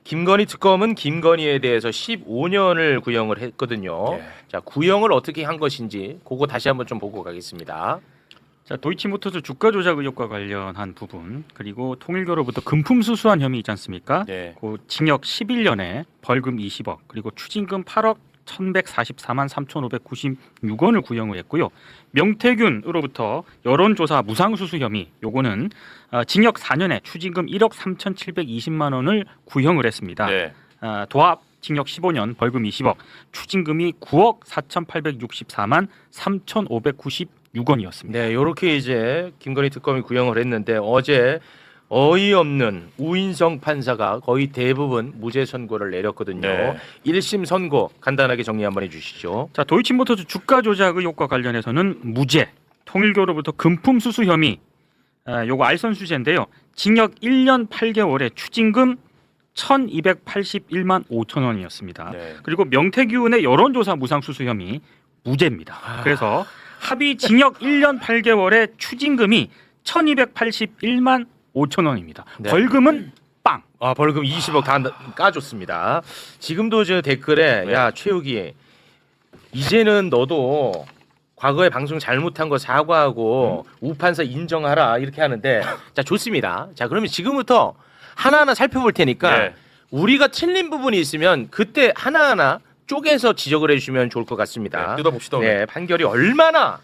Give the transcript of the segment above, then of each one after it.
김건희 특검은 김건희에 대해서 15년을 구형을 했거든요. 네. 자, 구형을 어떻게 한 것인지 그거 다시 한번 좀 보고 가겠습니다. 자, 도이치모터스 주가 조작 의혹과 관련한 부분, 그리고 통일교로부터 금품 수수한 혐의 있지 않습니까? 네. 그 징역 11년에 벌금 20억, 그리고 추징금 8억 1,144만 3,596원을 구형을 했고요. 명태균으로부터 여론조사 무상수수 혐의, 요거는 징역 4년에 추징금 1억 3,720만 원을 구형을 했습니다. 네. 도합 징역 15년, 벌금 20억, 추징금이 9억 4,864만 3,596원이었습니다. 네, 이렇게 이제 김건희 특검이 구형을 했는데 어제 어이없는 우인성 판사가 거의 대부분 무죄 선고를 내렸거든요. 네. 1심 선고 간단하게 정리 한번 해주시죠. 자, 도이치모터스 주가 조작 의혹과 관련해서는 무죄, 통일교로부터 금품 수수 혐의, 요거 알선수재인데요. 징역 1년 8개월에 추징금 1,281만 5천 원이었습니다. 네. 그리고 명태균의 여론조사 무상수수 혐의 무죄입니다. 그래서 합의 징역 1년 8개월에 추징금이 1,281만 5천 원입니다. 네. 벌금은 빵. 아, 벌금 20억 다 까줬습니다. 지금도 저 댓글에 네. 야 최욱이 이제는 너도 과거에 방송 잘못한 거 사과하고 우판사 인정하라 이렇게 하는데 자 좋습니다. 자 그러면 지금부터 하나하나 살펴볼 테니까 네. 우리가 틀린 부분이 있으면 그때 하나하나 쪼개서 지적을 해주시면 좋을 것 같습니다. 네, 뜯어봅시다. 네, 판결이 얼마나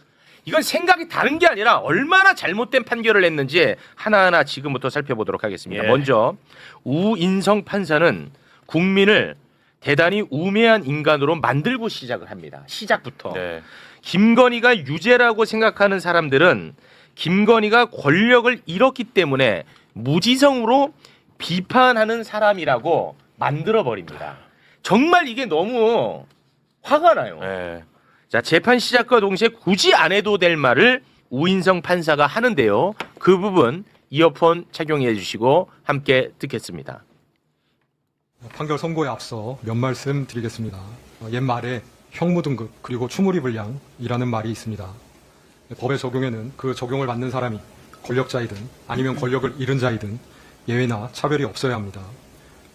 이건 생각이 다른 게 아니라 얼마나 잘못된 판결을 했는지 하나하나 지금부터 살펴보도록 하겠습니다. 예. 먼저 우인성 판사는 국민을 대단히 우매한 인간으로 만들고 시작을 합니다. 시작부터. 네. 김건희가 유죄라고 생각하는 사람들은 김건희가 권력을 잃었기 때문에 무지성으로 비판하는 사람이라고 만들어버립니다. 정말 이게 너무 화가 나요. 네. 자, 재판 시작과 동시에 굳이 안 해도 될 말을 우인성 판사가 하는데요. 그 부분 이어폰 착용해 주시고 함께 듣겠습니다. 판결 선고에 앞서 몇 말씀 드리겠습니다. 옛말에 형무등급 그리고 추무리불량이라는 말이 있습니다. 법의 적용에는 그 적용을 받는 사람이 권력자이든 아니면 권력을 잃은 자이든 예외나 차별이 없어야 합니다.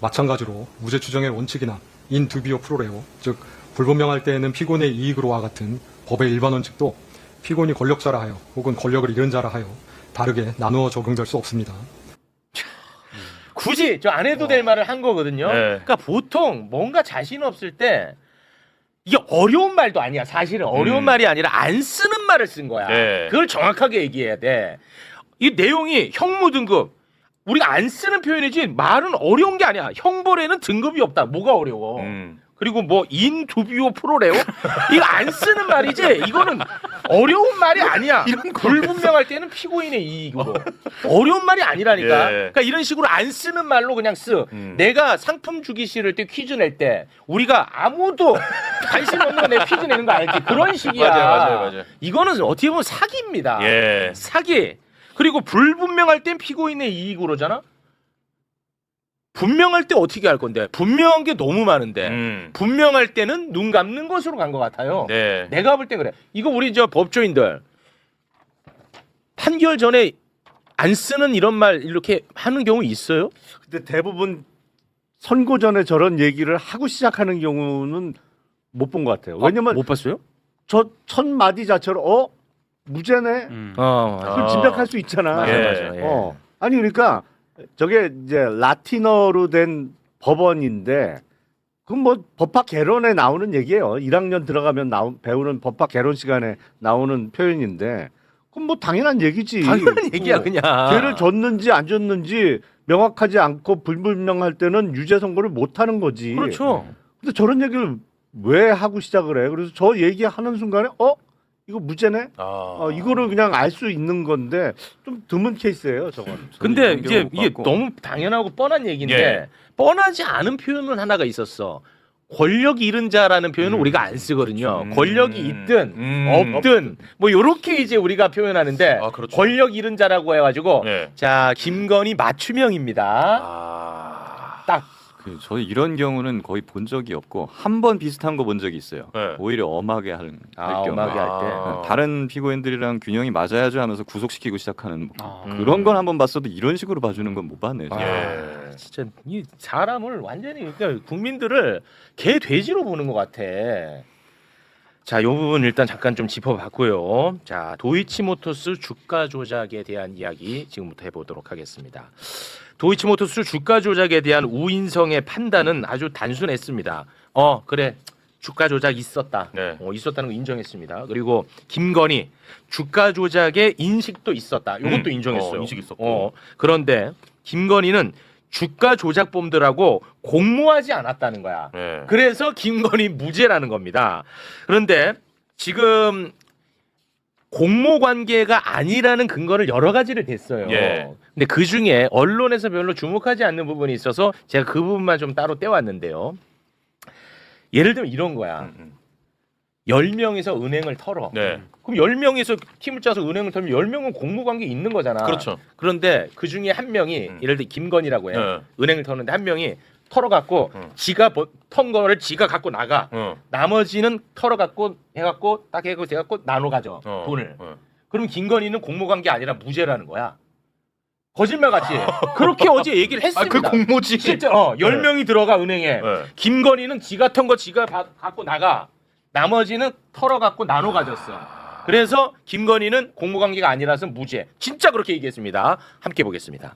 마찬가지로 무죄 추정의 원칙이나 인 두비오 프로레오, 즉 불분명할 때에는 피고인의 이익으로와 같은 법의 일반 원칙도 피고인이 권력자라 하여 혹은 권력을 잃은 자라 하여 다르게 나누어 적용될 수 없습니다. 굳이 저 안 해도 될 말을 한 거거든요. 네. 그러니까 보통 뭔가 자신 없을 때 이게 어려운 말도 아니야. 사실은 어려운 말이 아니라 안 쓰는 말을 쓴 거야. 네. 그걸 정확하게 얘기해야 돼. 이 내용이 형무등급 우리가 안 쓰는 표현이지 말은 어려운 게 아니야. 형벌에는 등급이 없다. 뭐가 어려워? 그리고 뭐 인두비오 프로레오 이거 안 쓰는 말이지. 이거는 어려운 말이 아니야. 불분명할 때는 피고인의 이익으로 어려운 말이 아니라니까. 예. 그러니까 이런 식으로 안 쓰는 말로 그냥 쓰. 내가 상품 주기 싫을 때 퀴즈 낼 때 우리가 아무도 관심 없는 거 내 퀴즈 내는 거 알지? 그런 식이야. 맞아요. 이거는 어떻게 보면 사기입니다. 예. 사기. 그리고 불분명할 땐 피고인의 이익으로잖아. 분명할 때 어떻게 할 건데? 분명한 게 너무 많은데 분명할 때는 눈 감는 것으로 간 것 같아요. 네. 내가 볼 때 그래. 이거 우리 저 법조인들 판결 전에 안 쓰는 이런 말 이렇게 하는 경우 있어요? 근데 대부분 선고 전에 저런 얘기를 하고 시작하는 경우는 못 본 것 같아요. 왜냐면 못 봤어요? 저 첫 마디 자체로 무죄네. 그걸 짐작할 수 있잖아. 맞아, 예. 맞아. 예. 아니 그러니까 저게 이제 라틴어로 된 법원인데 그건 뭐 법학 개론에 나오는 얘기예요. 1학년 들어가면 배우는 법학 개론 시간에 나오는 표현인데 그건 뭐 당연한 얘기지. 당연한 얘기야 그냥. 죄를 졌는지 안 졌는지 명확하지 않고 불분명할 때는 유죄 선고를 못 하는 거지. 그렇죠. 근데 저런 얘기를 왜 하고 시작을 해? 그래서 저 얘기하는 순간에 이거 무죄네? 이거를 그냥 알 수 있는 건데 좀 드문 케이스예요, 저건. 근데 이제 이게 같고. 너무 당연하고 뻔한 얘기인데 예. 뻔하지 않은 표현은 하나가 있었어. 권력이 잃은 자라는 표현은 우리가 안 쓰거든요. 권력이 있든 없든 뭐 요렇게 이제 우리가 표현하는데 아, 그렇죠. 권력 잃은 자라고 해가지고 네. 자 김건희 맞춤형입니다. 아. 딱 저희 이런 경우는 거의 본 적이 없고 한 번 비슷한 거 본 적이 있어요. 네. 오히려 엄하게 할 경우. 엄하게 할 때. 다른 피고인들이랑 균형이 맞아야죠 하면서 구속시키고 시작하는 아. 그런 건 한번 봤어도 이런 식으로 봐주는 건 못 봤네요. 진짜. 아, 진짜 이 사람을 완전히 그러니까 국민들을 개 돼지로 보는 것 같아. 자, 이 부분 일단 잠깐 좀 짚어봤고요. 자, 도이치모터스 주가 조작에 대한 이야기 지금부터 해보도록 하겠습니다. 도이치모터스 주가 조작에 대한 우인성의 판단은 아주 단순했습니다. 그래. 주가 조작 있었다. 네. 있었다는 거 인정했습니다. 그리고 김건희 주가 조작의 인식도 있었다. 이것도 인정했어요. 인식 있었고. 그런데 김건희는 주가 조작범들하고 공모하지 않았다는 거야. 네. 그래서 김건희 무죄라는 겁니다. 그런데 지금 공모 관계가 아니라는 근거를 여러 가지를 댔어요. 예. 근데 그 중에 언론에서 별로 주목하지 않는 부분이 있어서 제가 그 부분만 좀 따로 떼왔는데요. 예를 들면 이런 거야. 10명이서 은행을 털어. 네. 그럼 10명이서 팀을 짜서 은행을 털면 10명은 공모 관계 있는 거잖아. 그렇죠. 그런데 그 중에 한 명이 예를 들어 김건희라고 해. 네. 은행을 터는데 한 명이 털어갖고 지가 턴 거를 지가 갖고 나가. 나머지는 털어갖고 해갖고 딱 해갖고 나눠 가져 돈을. 그럼 김건희는 공모 관계 아니라 무죄라는 거야. 거짓말 같이. 그렇게 어제 얘기를 했습니다. 그 공모지. 실제 10명이 들어가 은행에. 네. 김건희는 지가 턴 거 지가 갖고 나가. 나머지는 털어갖고 나눠 가졌어. 그래서 김건희는 공모관계가 아니라서 무죄. 진짜 그렇게 얘기했습니다. 함께 보겠습니다.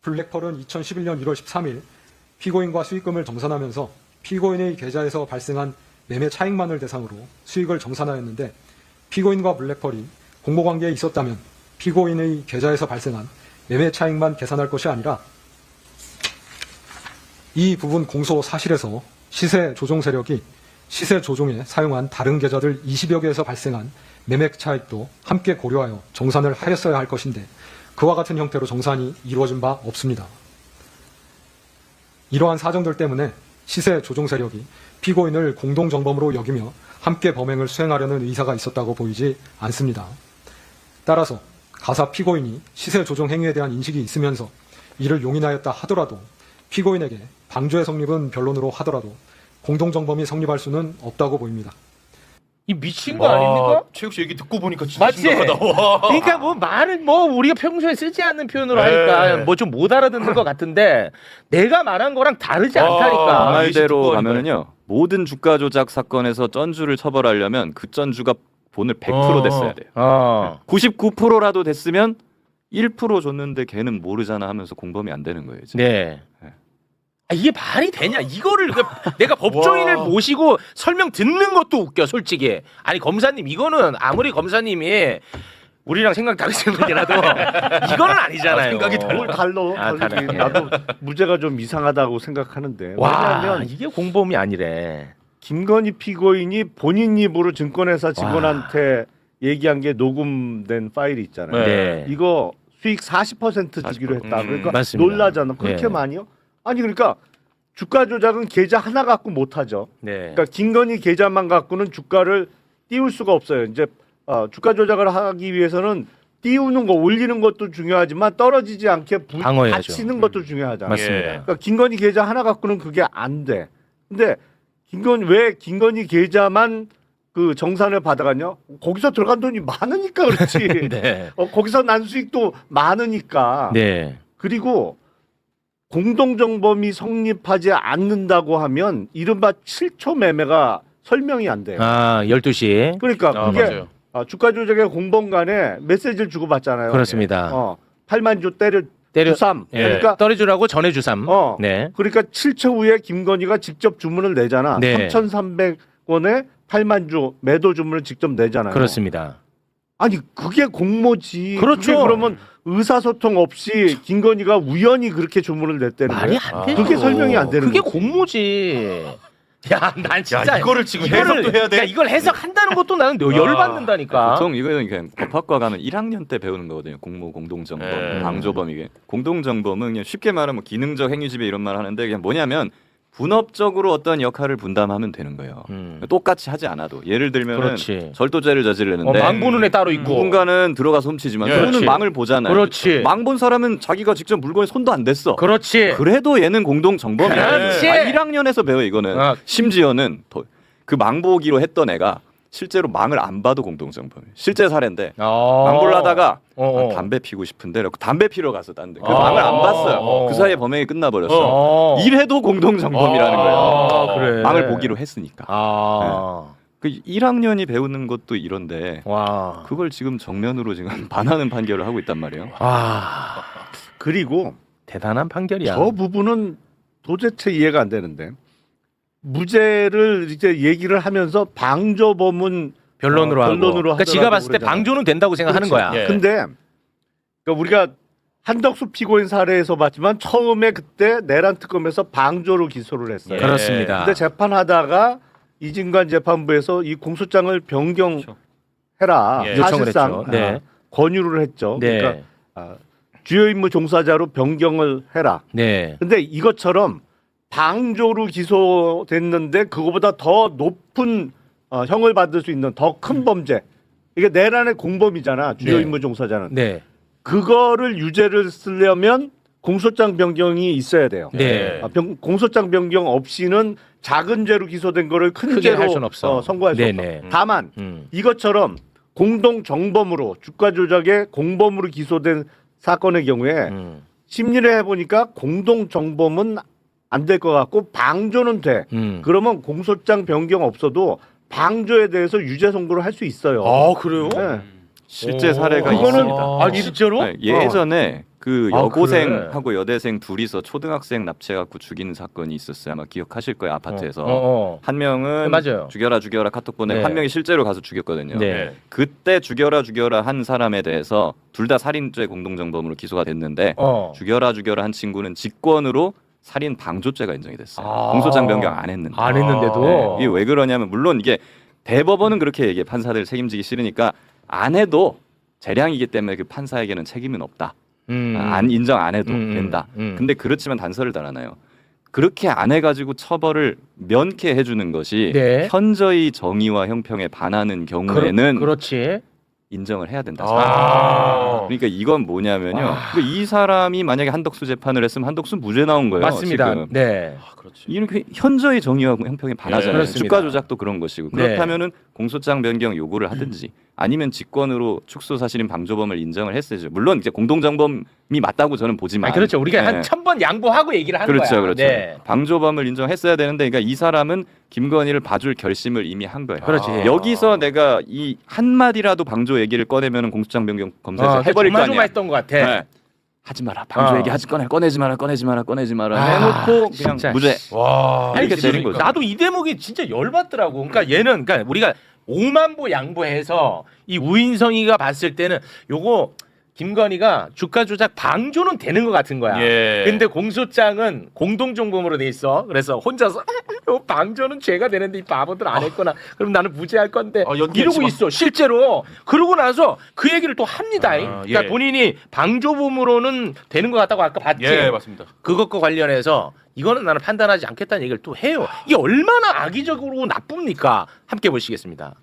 블랙펄은 2011년 1월 13일 피고인과 수익금을 정산하면서 피고인의 계좌에서 발생한 매매 차익만을 대상으로 수익을 정산하였는데 피고인과 블랙펄이 공모관계에 있었다면 피고인의 계좌에서 발생한 매매 차익만 계산할 것이 아니라 이 부분 공소 사실에서 시세 조종 세력이 시세 조종에 사용한 다른 계좌들 20여 개에서 발생한 매매 차익도 함께 고려하여 정산을 하였어야 할 것인데 그와 같은 형태로 정산이 이루어진 바 없습니다. 이러한 사정들 때문에 시세 조종 세력이 피고인을 공동정범으로 여기며 함께 범행을 수행하려는 의사가 있었다고 보이지 않습니다. 따라서 가사 피고인이 시세 조종 행위에 대한 인식이 있으면서 이를 용인하였다 하더라도 피고인에게 방조의 성립은 변론으로 하더라도 공동정범이 성립할 수는 없다고 보입니다. 이 미친 거 아닙니까? 최욱 씨 얘기 듣고 보니까 진짜 맞지? 심각하다. 와. 그러니까 뭐 말을 뭐 우리가 평소에 쓰지 않는 표현으로 네. 하니까 뭐 좀 못 알아듣는 것 같은데 내가 말한 거랑 다르지 않다니까. 말대로 가면은요 모든 주가 조작 사건에서 쩐주를 처벌하려면 그 쩐주가 본을 100% 됐어야 돼요. 99%라도 됐으면 1% 줬는데 걔는 모르잖아 하면서 공범이 안 되는 거예요. 지금. 네. 이게 말이 되냐? 이거를 내가 법조인을 모시고 설명 듣는 것도 웃겨, 솔직히. 아니 검사님 이거는 아무리 검사님이 우리랑 생각 다르신 분이라도 이거는 아니잖아요. 생각이 뭘 달러? 다르게. 나도 무죄가 좀 이상하다고 생각하는데. 와, 왜냐하면 이게 공범이 아니래. 김건희 피고인이 본인 입으로 증권회사 직원한테 얘기한 게 녹음된 파일이 있잖아요. 네. 이거 수익 40% 주기로 했다. 그러니까 맞습니다. 놀라잖아. 그렇게 네. 많이요? 아니 그러니까 주가 조작은 계좌 하나 갖고 못 하죠. 네. 그러니까 김건희 계좌만 갖고는 주가를 띄울 수가 없어요. 이제 주가 조작을 하기 위해서는 띄우는 거, 올리는 것도 중요하지만 떨어지지 않게 방어해야죠. 받치는 것도 중요하잖아요. 맞습니다. 그러니까 김건희 계좌 하나 갖고는 그게 안 돼. 근데 왜 김건희 계좌만 그 정산을 받아가냐? 거기서 들어간 돈이 많으니까 그렇지. 네. 거기서 난 수익도 많으니까. 네. 그리고 공동정범이 성립하지 않는다고 하면 이른바 7초 매매가 설명이 안 돼요. 12시. 그러니까 그게 맞아요. 주가 조작의 공범 간에 메시지를 주고받잖아요. 그렇습니다. 8만 조 때려 주삼. 예. 그러니까 떨어주라고 전해주삼. 네. 그러니까 7초 후에 김건희가 직접 주문을 내잖아. 네. 3,300원에 8만 조 매도 주문을 직접 내잖아요. 그렇습니다. 아니 그게 공모지. 그렇죠. 그게 그러면 의사소통 없이 김건희가 우연히 그렇게 주문을 냈다는 말이 거예요? 안 되죠. 그게 설명이 안 되는 그게 거지. 공모지. 야, 난 진짜 이거를 지금 해석도 해야 돼? 야, 이걸 해석한다는 것도 나는 열받는다니까. 보통 이거는 그냥 법학과 가면 1학년 때 배우는 거거든요. 공모, 공동정범, 네. 방조범 이게. 공동정범은 그냥 쉽게 말하면 기능적 행위지배 이런 말 하는데 그냥 뭐냐면 분업적으로 어떤 역할을 분담하면 되는 거예요. 똑같이 하지 않아도 예를 들면 그렇지. 절도죄를 저지르는데 망 보는 애 따로 있고. 누군가는 들어가서 훔치지만 그렇지. 그거는 망을 보잖아요. 그렇지. 망 본 사람은 자기가 직접 물건에 손도 안 댔어. 그렇지. 그래도 얘는 공동 정범이야. 그렇지. 1학년에서 배워 이거는. 아. 심지어는 그 망보기로 했던 애가 실제로 망을 안 봐도 공동 정범이에요. 실제 사례인데 망보를 하다가 담배 피고 싶은데 그래서 담배 피러 가서 딴데 그 망을 안 봤어요. 그 사이에 범행이 끝나버렸어. 이래도 공동 정범이라는 거예요. 그래. 망을 보기로 했으니까. 아. 그 1학년이 배우는 것도 이런데 와. 그걸 지금 정면으로 지금 반하는 판결을 하고 있단 말이에요. 와. 그리고 대단한 판결이야. 저 부분은 도대체 이해가 안 되는데 무죄를 이제 얘기를 하면서 방조범은 변론으로 하고. 변론으로 그러니까 지가 하더라고 봤을 때 그러잖아요. 방조는 된다고 생각하는 그렇지. 거야. 예. 근데 그러니까 우리가 한덕수 피고인 사례에서 봤지만 처음에 그때 내란 특검에서 방조로 기소를 했어요. 예. 그렇습니다. 근데 재판하다가 이진관 재판부에서 이 공소장을 변경해라 예. 요청을 사실상 했죠. 네. 권유를 했죠. 네. 그러니까 주요 임무 종사자로 변경을 해라. 네. 근데 이것처럼 방조로 기소됐는데 그거보다 더 높은 형을 받을 수 있는 더 큰 범죄. 이게 내란의 공범이잖아. 주요 네. 임무 종사자는. 네. 그거를 유죄를 쓰려면 공소장 변경이 있어야 돼요. 네. 공소장 변경 없이는 작은 죄로 기소된 거를 큰 크게 죄로 할 수는 없어. 선고할 수 네네. 없어. 다만 음. 이것처럼 공동 정범으로 주가 조작의 공범으로 기소된 사건의 경우에 심리를 해보니까 공동 정범은 안 될 것 같고 방조는 돼. 그러면 공소장 변경 없어도 방조에 대해서 유죄 선고를 할 수 있어요. 아, 그래요? 네. 실제 사례가 그거는 있습니다. 아, 진짜로? 네, 예전에 그 아, 여고생하고 여대생 둘이서 초등학생 납치해갖고 죽이는 사건이 있었어요. 아마 기억하실 거예요. 아파트에서. 한 명은 맞아요. 죽여라 카톡 보내고 네. 한 명이 실제로 가서 죽였거든요. 네. 그때 죽여라 한 사람에 대해서 둘 다 살인죄 공동정범으로 기소가 됐는데 죽여라 한 친구는 직권으로 살인 방조죄가 인정이 됐어요. 아. 공소장 변경 안 했는데. 안 했는데도. 이게 왜 그러냐면 물론 이게 대법원은 그렇게 얘기해. 판사들 책임지기 싫으니까 안 해도 재량이기 때문에 그 판사에게는 책임은 없다. 안 인정 안 해도 된다. 근데 그렇지만 단서를 달아나요. 그렇게 안 해가지고 처벌을 면케 해주는 것이 네. 현저히 정의와 형평에 반하는 경우에는 그렇지. 인정을 해야 된다. 아. 그러니까 이건 뭐냐면요. 그러니까 이 사람이 만약에 한덕수 재판을 했으면 한덕수 무죄 나온 거예요. 맞습니다. 지금. 네. 그렇지. 이렇게 현저히 정의와 형평에 반하잖아요. 그렇습니다. 주가 조작도 그런 것이고 네. 그렇다면은 공소장 변경 요구를 하든지 아니면 직권으로 축소 사실인 방조범을 인정을 했어야죠. 물론 이제 공동정범이 맞다고 저는 보지만 그렇죠. 우리가 네. 한 1000번 양보하고 얘기를 하는 그렇죠, 거야. 그렇죠. 네. 방조범을 인정했어야 되는데, 그러니까 이 사람은 김건희를 봐줄 결심을 이미 한 거예요. 그렇지. 여기서 내가 이 한 마디라도 방조 얘기를 꺼내면은 공소장 변경 검사에서 해버릴 거 아니야. 조마조마했던 것 같아. 네. 하지 마라. 방조 얘기 꺼내지 마라. 해놓고 그냥 진짜. 무죄. 와. 이렇게 내린 거죠. 나도 이 대목이 진짜 열받더라고. 그러니까 우리가 5만 보 양보해서 이 우인성이가 봤을 때는 요거 김건희가 주가 조작 방조는 되는 것 같은 거야. 예. 근데 공소장은 공동정범으로 돼 있어. 그래서 혼자서 요 방조는 죄가 되는데 이 바보들 안 했구나. 그럼 나는 무죄할 건데 이러고 연기했지만. 있어. 실제로. 그러고 나서 그 얘기를 또 합니다. 그러니까 예. 본인이 방조범으로는 되는 것 같다고 아까 봤지. 예, 맞습니다. 그것과 관련해서 이거는 나는 판단하지 않겠다는 얘기를 또 해요. 이게 얼마나 악의적으로 나쁩니까? 함께 보시겠습니다.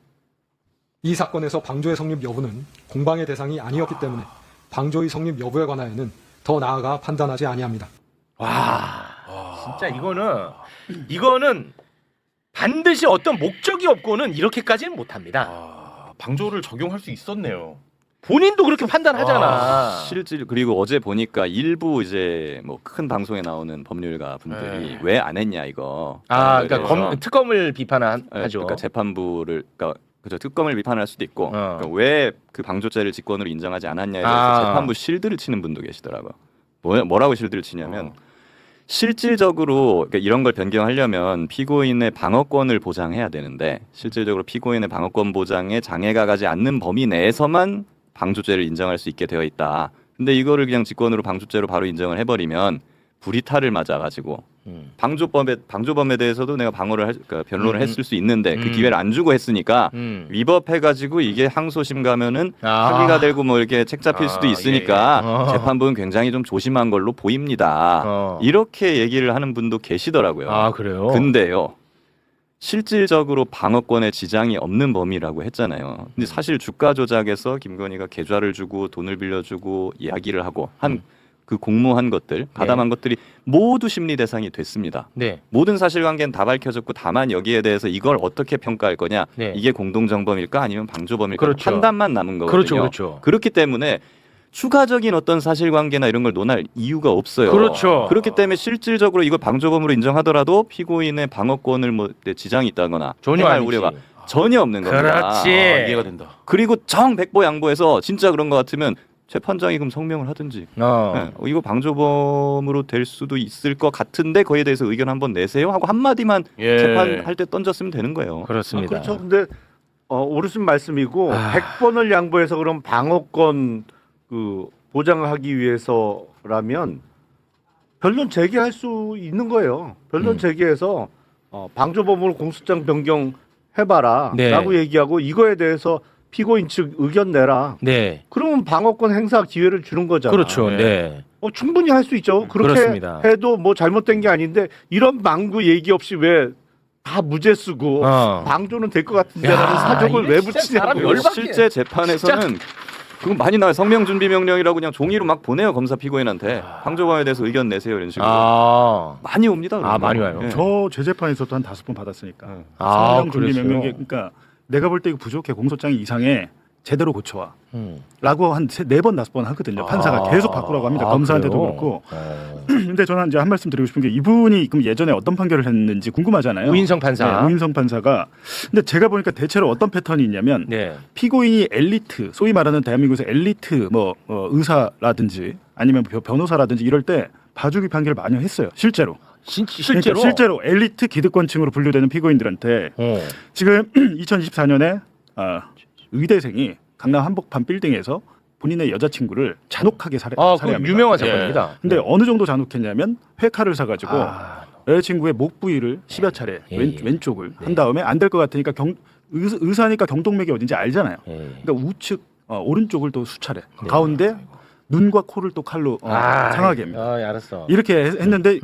이 사건에서 방조의 성립 여부는 공방의 대상이 아니었기 때문에 방조의 성립 여부에 관하여는 더 나아가 판단하지 아니합니다. 와, 진짜 이거는 반드시 어떤 목적이 없고는 이렇게까지는 못합니다. 방조를 적용할 수 있었네요. 본인도 그렇게 판단하잖아. 실질 그리고 어제 보니까 일부 이제 뭐 큰 방송에 나오는 법률가 분들이 왜 안 했냐 이거. 그러니까 특검을 비판하죠. 그러니까 재판부를 그죠 특검을 비판할 수도 있고 그러니까 왜 그 방조죄를 직권으로 인정하지 않았냐에 대해서 재판부 실드를 치는 분도 계시더라고요. 뭐라고 실드를 치냐면 실질적으로 그러니까 이런 걸 변경하려면 피고인의 방어권을 보장해야 되는데 실질적으로 피고인의 방어권 보장에 장애가 가지 않는 범위 내에서만 방조죄를 인정할 수 있게 되어 있다. 근데 이거를 그냥 직권으로 방조죄로 바로 인정을 해버리면 불이탈을 맞아가지고 방조범에 대해서도 내가 그러니까 변론을 했을 수 있는데 그 기회를 안 주고 했으니까 위법해가지고 이게 항소심 가면은 파기가 되고 뭐 이렇게 책 잡힐 수도 있으니까 재판부는 굉장히 좀 조심한 걸로 보입니다. 이렇게 얘기를 하는 분도 계시더라고요. 아 그래요? 근데요. 실질적으로 방어권에 지장이 없는 범위라고 했잖아요. 근데 사실 주가 조작에서 김건희가 계좌를 주고 돈을 빌려주고 이야기를 하고 한 그 공모한 것들, 가담한 것들이 모두 심리 대상이 됐습니다. 네. 모든 사실관계는 다 밝혀졌고 다만 여기에 대해서 이걸 어떻게 평가할 거냐, 네. 이게 공동정범일까 아니면 방조범일까 그렇죠. 판단만 남은 거거든요. 그렇죠, 그렇죠. 그렇기 때문에 추가적인 어떤 사실관계나 이런 걸 논할 이유가 없어요. 그렇죠. 그렇기 때문에 실질적으로 이걸 방조범으로 인정하더라도 피고인의 방어권을 뭐 지장이 있다거나 전혀 행할 아니지. 우려가 전혀 없는 겁니다. 그렇지. 이해가 된다. 그리고 정백보 양보해서 진짜 그런 것 같으면 재판장이 그럼 성명을 하든지 이거 방조범으로 될 수도 있을 것 같은데 그에 대해서 의견 한번 내세요 하고 한마디만 재판할 때 던졌으면 되는 거예요. 그렇습니다. 그렇죠. 근데 옳으신 말씀이고 100번을 양보해서 그럼 방어권 그 보장을 하기 위해서라면 변론 제기할 수 있는 거예요. 변론 제기해서 방조범으로 공소장 변경해봐라 네. 라고 얘기하고 이거에 대해서 피고인 측 의견 내라. 네. 그러면 방어권 행사 기회를 주는 거잖아. 그렇죠. 네. 충분히 할 수 있죠. 그렇게 그렇습니다. 해도 뭐 잘못된 게 아닌데 이런 망구 얘기 없이 왜 다 무죄 쓰고 방조는 될 것 같은데라는 사정을 왜 붙이냐고. 실제 재판에서는 그거 많이 나와요. 성명 준비 명령이라고 그냥 종이로 막 보내요. 검사 피고인한테 방조범에 대해서 의견 내세요 이런 식으로 많이 옵니다. 그런 거. 많이 와요. 예. 저 제 재판에서도 한 5번 받았으니까. 아, 성명 준비 그랬어요? 명령이 그러니까 내가 볼 때 이거 부족해. 공소장이 이상해. 제대로 고쳐와. 라고 한 4번, 5번 하거든요. 판사가 계속 바꾸라고 합니다. 검사한테도 그래요? 그렇고. 근데 저는 이제 한 말씀 드리고 싶은 게 이분이 그럼 예전에 어떤 판결을 했는지 궁금하잖아요. 우인성 판사. 네, 우인성 판사가. 근데 제가 보니까 대체로 어떤 패턴이 있냐면 네. 피고인이 엘리트, 소위 말하는 대한민국에서 엘리트 의사라든지 아니면 변호사라든지 이럴 때 봐주기 판결을 많이 했어요. 실제로. 실제로. 그러니까 실제로 엘리트 기득권층으로 분류되는 피고인들한테 지금 2024년에 의대생이 강남 한복판 빌딩에서 본인의 여자친구를 잔혹하게 그 살해합니다. 유명한 사건입니다. 근데 어느 정도 잔혹했냐면 회칼을 사가지고 여자친구의 목 부위를 10여 차례 왼쪽을 한 다음에 안 될 것 같으니까 의사니까 경동맥이 어딘지 알잖아요. 그러니까 우측 오른쪽을 또 수차례 가운데 눈과 코를 또 칼로 상하게 합니다. 알았어. 이렇게 했는데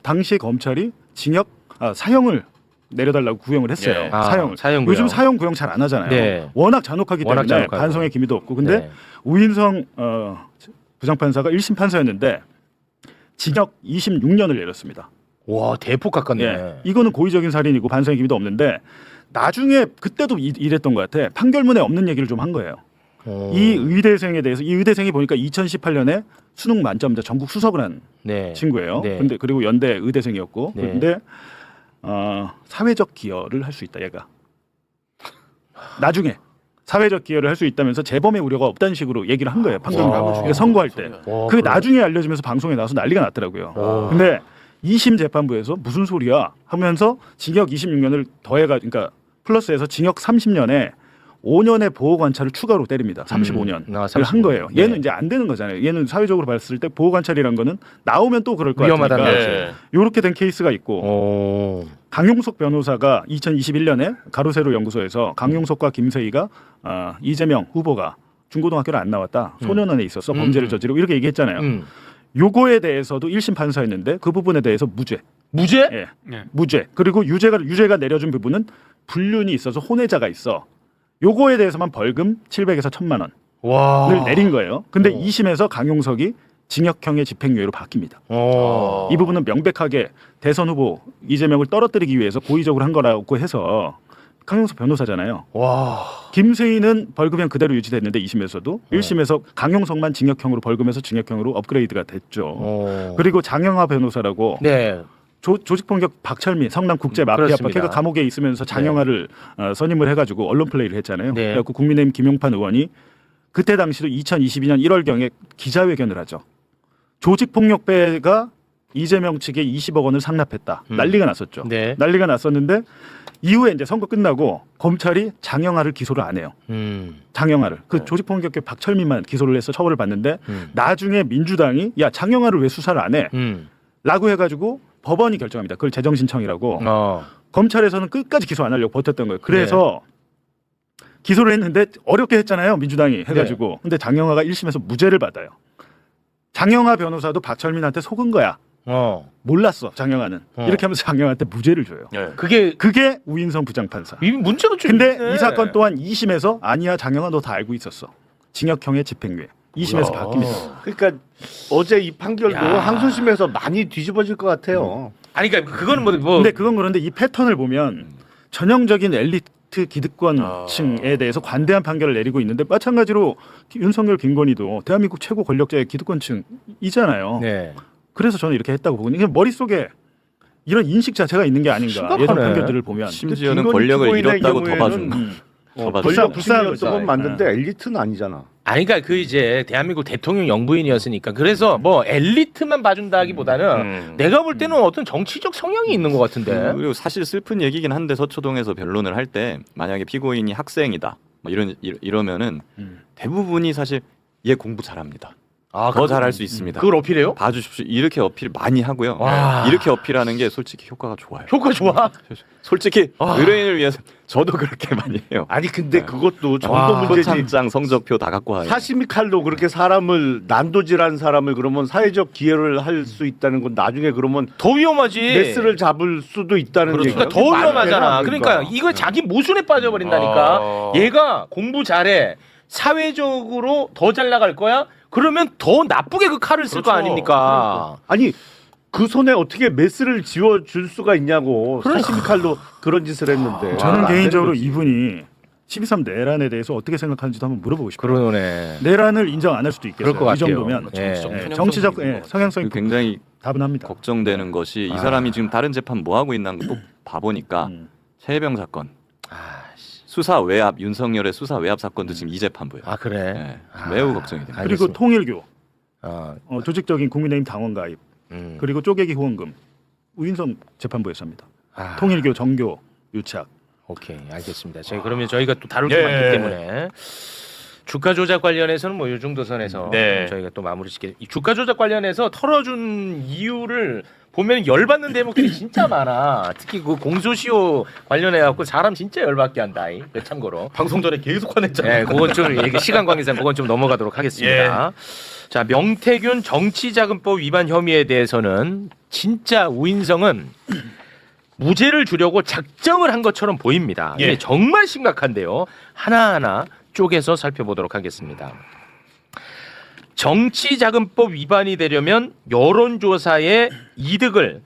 당시에 검찰이 징역 사형을 내려달라고 구형을 했어요. 사형 구형. 요즘 사형 구형 잘 안 하잖아요. 네. 워낙 잔혹하기 워낙 때문에 잔혹하고. 반성의 기미도 없고. 근데 네. 우인성 부장판사가 1심 판사였는데 징역 26년을 내렸습니다. 와 대폭 깎았네. 예. 이거는 고의적인 살인이고 반성의 기미도 없는데 나중에 그때도 이랬던 것 같아. 판결문에 없는 얘기를 좀 한 거예요. 이 의대생에 대해서 이 의대생이 보니까 2018년에 수능 만점자 전국 수석을 한 친구예요. 네. 근데 그리고 연대 의대생이었고 네. 그런데 사회적 기여를 할 수 있다 얘가 나중에 사회적 기여를 할 수 있다면서 재범의 우려가 없다는 식으로 얘기를 한 거예요. 판결을 선고할 때. 그게 나중에 알려지면서 방송에 나와서 난리가 났더라고요. 근데 2심 재판부에서 무슨 소리야 하면서 징역 26년을 더해가 그러니까 플러스해서 징역 30년에 5년의 보호 관찰을 추가로 때립니다. 35년을 한 거예요. 얘는 이제 안 되는 거잖아요. 얘는 사회적으로 봤을 때 보호 관찰이란 거는 나오면 또 그럴 것 위험하다는 같으니까 이렇게 된 케이스가 있고 강용석 변호사가 2021년에 가로세로 연구소에서 강용석과 김세희가 이재명 후보가 중고등학교를 안 나왔다. 소년원에 있어서 범죄를 저지르고 이렇게 얘기했잖아요. 요거에 대해서도 1심 판사였는데 그 부분에 대해서 무죄. 무죄? 예. 무죄. 그리고 유죄가 내려준 부분은 불륜이 있어서 혼외자가 있어. 요거에 대해서만 벌금 700에서 1000만 원을 내린 거예요. 근데 2심에서 강용석이 징역형의 집행유예로 바뀝니다. 이 부분은 명백하게 대선 후보 이재명을 떨어뜨리기 위해서 고의적으로 한 거라고 해서 강용석 변호사잖아요. 김세희는 벌금형 그대로 유지됐는데 2심에서도 1심에서 강용석만 징역형으로 벌금에서 징역형으로 업그레이드가 됐죠. 그리고 장영하 변호사라고 조직폭력 박철민 성남국제 마피아파 걔가 감옥에 있으면서 장영하를 선임을 해가지고 언론 플레이를 했잖아요. 그래갖고 국민의힘 김용판 의원이 그때 당시도 2022년 1월경에 기자회견을 하죠. 조직폭력배가 이재명 측에 20억 원을 상납했다. 난리가 났었죠. 난리가 났었는데 이후에 이제 선거 끝나고 검찰이 장영하를 기소를 안 해요. 장영하를 그 조직폭력배 박철민만 기소를 해서 처벌을 받는데 나중에 민주당이 야 장영하를 왜 수사를 안 해? 라고 해가지고 법원이 결정합니다. 그걸 재정신청이라고. 검찰에서는 끝까지 기소 안 하려고 버텼던 거예요. 그래서 기소를 했는데 어렵게 했잖아요. 민주당이 해가지고. 근데 장영하가 1심에서 무죄를 받아요. 장영하 변호사도 박철민한테 속은 거야. 몰랐어 장영하는. 이렇게 하면서 장영하한테 무죄를 줘요. 그게 우인성 부장판사. 문제가 좀 근데 있네. 이 사건 또한 2심에서 아니야 장영하 너 다 알고 있었어. 징역형의 집행유예. 2심에서 바뀝니다. 그러니까 어제 이 판결도 야. 항소심에서 많이 뒤집어질 것 같아요. 아니 그러니까 그거는 뭐 근데 그건 그런데 이 패턴을 보면 전형적인 엘리트 기득권층에 대해서 관대한 판결을 내리고 있는데 마찬가지로 윤석열 김건희도 대한민국 최고 권력자의 기득권층이잖아요. 네. 그래서 저는 이렇게 했다고 보거든요. 그냥 머릿속에 이런 인식 자체가 있는 게 아닌가. 심각하네. 예전 판결들을 보면. 심지어는 김건희 권력을 피고인의 잃었다고 더 경우에는 봐준다. 더 봐준다. 권력 불쌍한 불쌍한 건 맞는데 엘리트는 아니잖아. 아니 그러니까 그 이제 대한민국 대통령 영부인이었으니까 그래서 뭐 엘리트만 봐준다기보다는 내가 볼 때는 어떤 정치적 성향이 있는 것 같은데. 그리고 사실 슬픈 얘기긴 한데 서초동에서 변론을 할 때 만약에 피고인이 학생이다 뭐 이러면은 대부분이 사실 얘 공부 잘합니다. 더 잘할 수 있습니다. 그걸 어필해요? 봐주십시오. 이렇게 어필 많이 하고요. 와. 이렇게 어필하는 게 솔직히 효과가 좋아요. 효과 좋아. 솔직히 의뢰인을 위해서 저도 그렇게 많이 해요. 아니 근데 그것도 정도 와, 문제지. 표창장 성적표 다 갖고 와요. 사시미 칼로 그렇게 사람을 난도질한 사람을 그러면 사회적 기회를 할 수 있다는 건 나중에 그러면 더 위험하지. 메스를 잡을 수도 있다는 그렇죠. 얘기가 그러니까 더 위험하잖아. 그러니까 이거 자기 모순에 빠져버린다니까. 얘가 공부 잘해. 사회적으로 더 잘 나갈 거야? 그러면 더 나쁘게 그 칼을 쓸 거 아닙니까? 아니 그 손에 어떻게 메스를 지워줄 수가 있냐고. 사시미 칼로 그런 짓을 했는데. 저는 안 개인적으로 되는 거지. 이분이 12.3 내란에 대해서 어떻게 생각하는지도 한번 물어보고 싶어요. 그러네. 내란을 인정 안 할 수도 있겠어요. 그럴 것 이 같아요. 정도면 예. 정치적 성향성이 굉장히 다분합니다. 걱정되는 것이 이 사람이 지금 다른 재판 뭐 하고 있나 또 봐보니까 최혜병 사건, 수사 외압 윤석열의 수사 외압 사건도 지금 이 재판부예요. 아 그래. 네, 매우 걱정이 됩니다. 그리고 알겠습니다. 통일교, 어, 조직적인 국민의힘 당원 가입, 그리고 쪼개기 후원금, 우인성 재판부에서 합니다. 아, 통일교 정교 유착. 오케이 알겠습니다. 그러면 저희가 또 다룰 게 많기 때문에 주가 조작 관련해서는 뭐 이 정도 선에서 저희가 또 마무리 짓게. 이 주가 조작 관련해서 털어준 이유를 보면 열받는 대목들이 진짜 많아. 특히 그 공소시효 관련해 갖고 사람 진짜 열받게 한다. 그 참고로 방송 전에 계속 화냈잖아요. 네, 그건 좀 얘기 시간 관계상 그건 좀 넘어가도록 하겠습니다. 자, 명태균 정치자금법 위반 혐의에 대해서는 진짜 우인성은 무죄를 주려고 작정을 한 것처럼 보입니다. 이게 정말 심각한데요. 하나하나 쪼개서 살펴보도록 하겠습니다. 정치자금법 위반이 되려면 여론조사의 이득을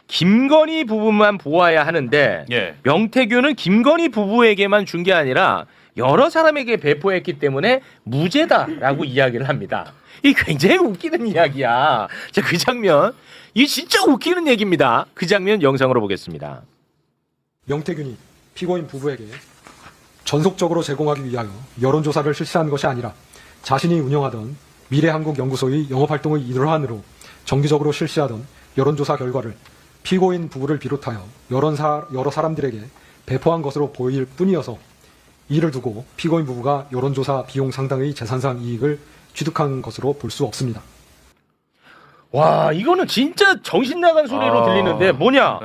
김건희 부부만 보아야 하는데 명태균은 김건희 부부에게만 준 게 아니라 여러 사람에게 배포했기 때문에 무죄다라고 이야기를 합니다. 이 굉장히 웃기는 이야기야. 자, 그 장면, 이 진짜 웃기는 얘기입니다. 그 장면 영상으로 보겠습니다. 명태균이 피고인 부부에게 전속적으로 제공하기 위하여 여론조사를 실시한 것이 아니라 자신이 운영하던 미래한국연구소의 영업활동의 일환으로 정기적으로 실시하던 여론조사 결과를 피고인 부부를 비롯하여 여러 사람들에게 배포한 것으로 보일 뿐이어서 이를 두고 피고인 부부가 여론조사 비용 상당의 재산상 이익을 취득한 것으로 볼 수 없습니다. 와, 이거는 진짜 정신 나간 소리로 들리는데 뭐냐?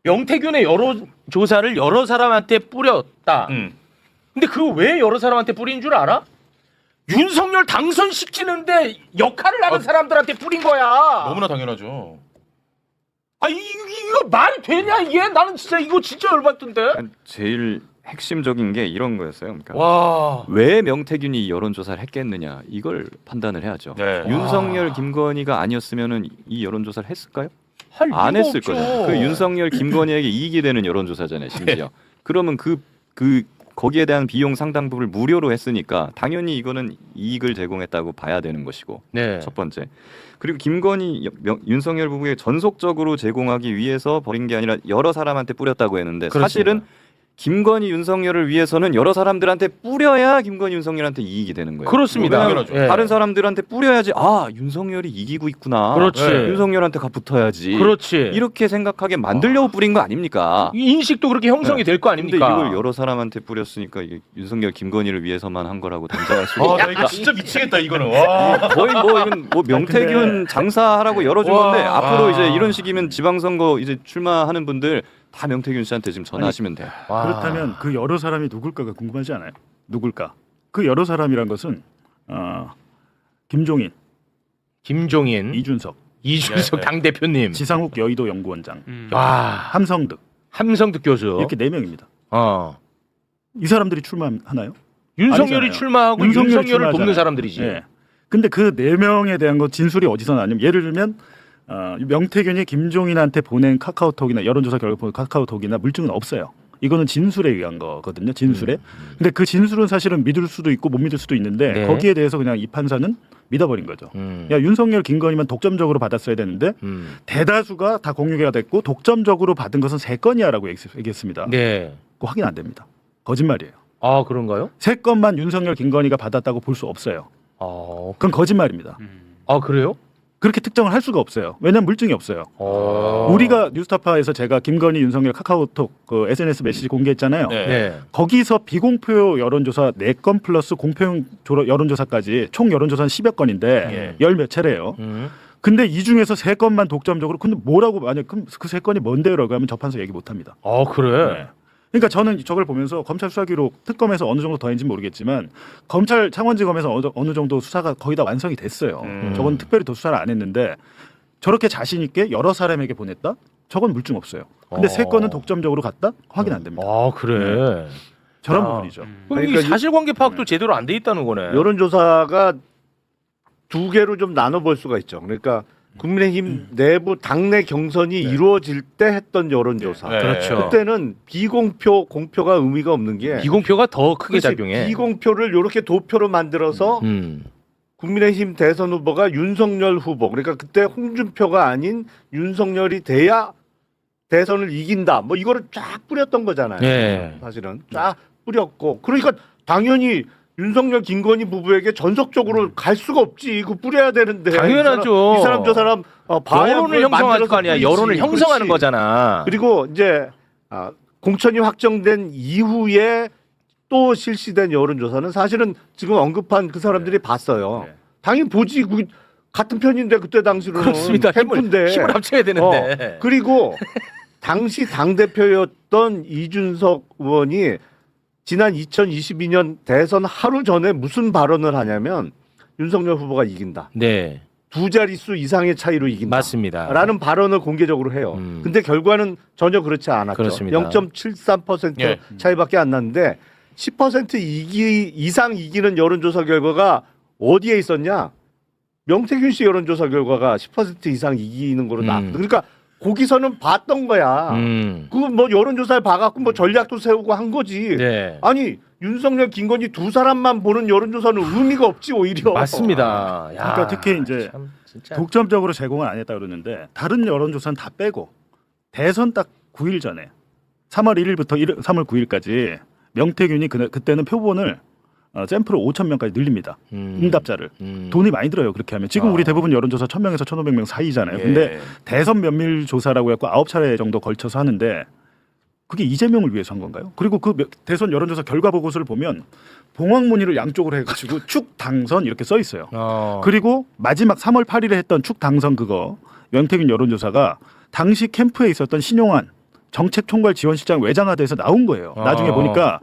명태균의 여론조사를 여러 사람한테 뿌렸다. 근데 그거 왜 여러 사람한테 뿌린 줄 알아? 윤석열 당선시키는데 역할을 하는 사람들한테 뿌린 거야. 너무나 당연하죠. 아, 이거 말이 되냐 이게? 나는 진짜 이거 진짜 열받던데. 제일 핵심적인 게 이런 거였어요. 그러니까 와. 왜 명태균이 이 여론조사를 했겠느냐 이걸 판단을 해야죠. 윤석열, 김건희가 아니었으면은 이 여론조사를 했을까요? 안 했을 거죠. 그 윤석열, 김건희에게 이익이 되는 여론조사잖아요. 심지어. 그러면 그 거기에 대한 비용 상당 부분을 무료로 했으니까 당연히 이거는 이익을 제공했다고 봐야 되는 것이고 첫 번째. 그리고 김건희, 윤석열 부부에 전속적으로 제공하기 위해서 버린 게 아니라 여러 사람한테 뿌렸다고 했는데 그렇습니다. 사실은 김건희 윤석열을 위해서는 여러 사람들한테 뿌려야 김건희 윤석열한테 이익이 되는 거예요. 그렇습니다. 왜냐면 예. 다른 사람들한테 뿌려야지 윤석열이 이기고 있구나. 그렇지. 윤석열한테 붙어야지. 그렇지. 이렇게 생각하게 만들려고 뿌린 거 아닙니까? 이 인식도 그렇게 형성이 될 거 근데 아닙니까? 이걸 여러 사람한테 뿌렸으니까 이게 윤석열 김건희를 위해서만 한 거라고 단정할 수가 나 이거 진짜 미치겠다 이거는. 와. 거의 이건 명태균 장사하라고 열어준 와. 건데 앞으로 이제 이런 식이면 지방선거 이제 출마하는 분들 다 명태균 씨한테 지금 전화하시면 돼요. 와. 그렇다면 그 여러 사람이 누굴까가 궁금하지 않아요? 누굴까? 그 여러 사람이란 것은 김종인, 김종인, 이준석, 이준석 당대표님, 지상욱 여의도 연구원장, 와, 함성득 함성득 교수. 이렇게 4명입니다. 이 이 사람들이 출마하나요? 윤석열이 아니잖아요. 출마하고 윤석열이 윤석열을 출마하잖아요. 돕는 사람들이지. 예. 근데 그 4명에 대한 거 진술이 어디서 나냐면 예를 들면 명태균이 김종인한테 보낸 카카오톡이나 여론조사 결과 보낸 카카오톡이나 물증은 없어요. 이거는 진술에 의한 거거든요. 진술에. 근데 그 진술은 사실은 믿을 수도 있고 못 믿을 수도 있는데 네. 거기에 대해서 그냥 이 판사는 믿어버린 거죠. 야 윤석열 김건희만 독점적으로 받았어야 되는데 대다수가 다 공유가 됐고 독점적으로 받은 것은 3건이야라고 얘기했습니다. 네. 그거 확인 안 됩니다. 거짓말이에요. 아 그런가요? 3건만 윤석열 김건희가 받았다고 볼 수 없어요. 아, 그건 거짓말입니다. 아 그래요? 그렇게 특정을 할 수가 없어요. 왜냐하면 물증이 없어요. 우리가 뉴스타파에서 제가 김건희 윤석열 카카오톡 그 SNS 메시지 공개했잖아요. 네. 거기서 비공표 여론조사 4건 플러스 공표용 여론조사까지 총 여론조사는 10여 건인데 열 몇 차례예요. 근데 이 중에서 3건만 독점적으로 근데 뭐라고 만약 그 3건이 뭔데요라고 하면 저 판사 얘기 못합니다. 아 그래? 네. 그러니까 저는 저걸 보면서 검찰 수사기록 특검에서 어느 정도 더했는지 모르겠지만 검찰 창원지검에서 어느 정도 수사가 거의 다 완성이 됐어요. 저건 특별히 더 수사를 안 했는데 저렇게 자신 있게 여러 사람에게 보냈다? 저건 물증 없어요. 근데 3건은 독점적으로 갔다? 확인 안 됩니다. 아 그래? 저런 아. 부분이죠. 그럼 이 그러니까 사실관계 파악도 제대로 안 돼 있다는 거네. 여론조사가 2개로 좀 나눠볼 수가 있죠. 그러니까 국민의힘 내부 당내 경선이 이루어질 때 했던 여론조사. 네. 그렇죠. 그때는 비공표, 공표가 의미가 없는 게 비공표가 더 크게 그렇지, 작용해. 비공표를 이렇게 도표로 만들어서 국민의힘 대선 후보가 윤석열 후보. 그러니까 그때 홍준표가 아닌 윤석열이 돼야 대선을 이긴다. 뭐 이거를 쫙 뿌렸던 거잖아요. 네. 사실은 쫙 뿌렸고. 그러니까 당연히 윤석열 김건희 부부에게 전속적으로 갈 수가 없지. 그 뿌려야 되는데. 당연하죠. 이 사람 저 사람 봐야 여론을 그걸 형성할 만들어서 거 아니야. 뿌리지. 여론을 형성하는 그렇지. 거잖아. 그리고 이제 공천이 확정된 이후에 또 실시된 여론조사는 사실은 지금 언급한 그 사람들이 봤어요. 당연히 보지. 같은 편인데 그때 당시로는 그렇습니다. 캠프인데. 힘을 합쳐야 되는데. 그리고 당시 당대표였던 이준석 의원이 지난 2022년 대선 하루 전에 무슨 발언을 하냐면 윤석열 후보가 이긴다. 네. 2자릿수 이상의 차이로 이긴다. 맞습니다. 라는 발언을 공개적으로 해요. 근데 결과는 전혀 그렇지 않았죠. 그렇습니다. 0.73% 예. 차이밖에 안 났는데 10% 이상 이기는 여론조사 결과가 어디에 있었냐? 명태균 씨 여론조사 결과가 10% 이상 이기는 거로 나왔거든. 그러니까 거기서는 봤던 거야. 그 뭐 여론조사를 봐갖고 뭐 전략도 세우고 한 거지. 네. 아니 윤석열, 김건희 2사람만 보는 여론조사는 의미가 없지 오히려. 맞습니다. 야, 그러니까 특히 이제 참, 진짜. 독점적으로 제공을 안 했다 그러는데 다른 여론조사는 다 빼고 대선 딱 9일 전에 3월 1일부터 3월 9일까지 명태균이 그때는 표본을 샘플을 5,000명까지 늘립니다. 응답자를. 돈이 많이 들어요. 그렇게 하면. 지금 우리 대부분 여론조사 1,000명에서 1,500명 사이잖아요. 근데 대선 면밀 조사라고 해서 9차례 정도 걸쳐서 하는데 그게 이재명을 위해서 한 건가요? 그리고 그 대선 여론조사 결과 보고서를 보면 봉황무늬를 양쪽으로 해가지고 축 당선 이렇게 써 있어요. 그리고 마지막 3월 8일에 했던 축 당선 그거 명태균 여론조사가 당시 캠프에 있었던 신용환 정책총괄지원실장 외장하드에서 나온 거예요. 나중에 보니까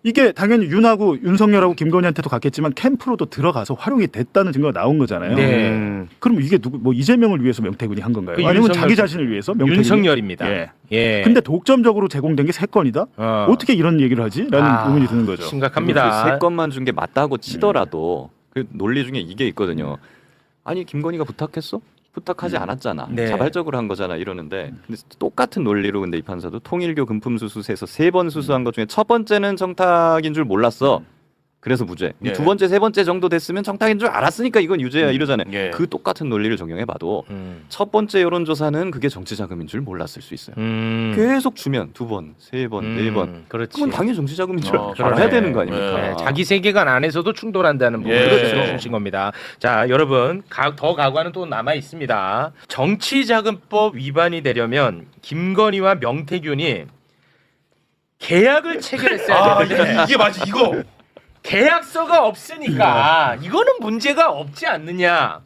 이게 당연히 윤하고 윤석열하고 김건희한테도 갔겠지만 캠프로도 들어가서 활용이 됐다는 증거가 나온 거잖아요. 네. 그럼 이게 뭐 이재명을 위해서 명태균이 한 건가요? 그 아니면 윤석열- 자기 자신을 위해서 명태균이? 윤석열입니다. 예. 예. 근데 독점적으로 제공된 게 3건이다? 어떻게 이런 얘기를 하지? 라는 의문이 드는 거죠. 심각합니다. 그 3건만 준 게 맞다고 치더라도 그 논리 중에 이게 있거든요. 아니 김건희가 부탁했어? 부탁하지 않았잖아. 네. 자발적으로 한 거잖아. 이러는데 근데 똑같은 논리로 근데 이 판사도 통일교 금품수수에서 3번 수수한 것 중에 첫 번째는 청탁인 줄 몰랐어. 그래서 무죄. 예. 두 번째, 세 번째 정도 됐으면 정당인 줄 알았으니까 이건 유죄야 이러잖아요. 예. 그 똑같은 논리를 적용해봐도 첫 번째 여론조사는 그게 정치 자금인 줄 몰랐을 수 있어요. 계속 주면 두 번, 세 번, 네 번. 그렇지. 그건 당연히 정치 자금인 줄 그러네. 알아야 되는 거 아닙니까? 네, 자기 세계관 안에서도 충돌한다는 부분을 예. 들어주신 겁니다. 자, 여러분 더 가관은 또 남아 있습니다. 정치자금법 위반이 되려면 김건희와 명태균이 계약을 체결했어야 되는데 이게 맞지 이거. 계약서가 없으니까 이거는 문제가 없지 않느냐.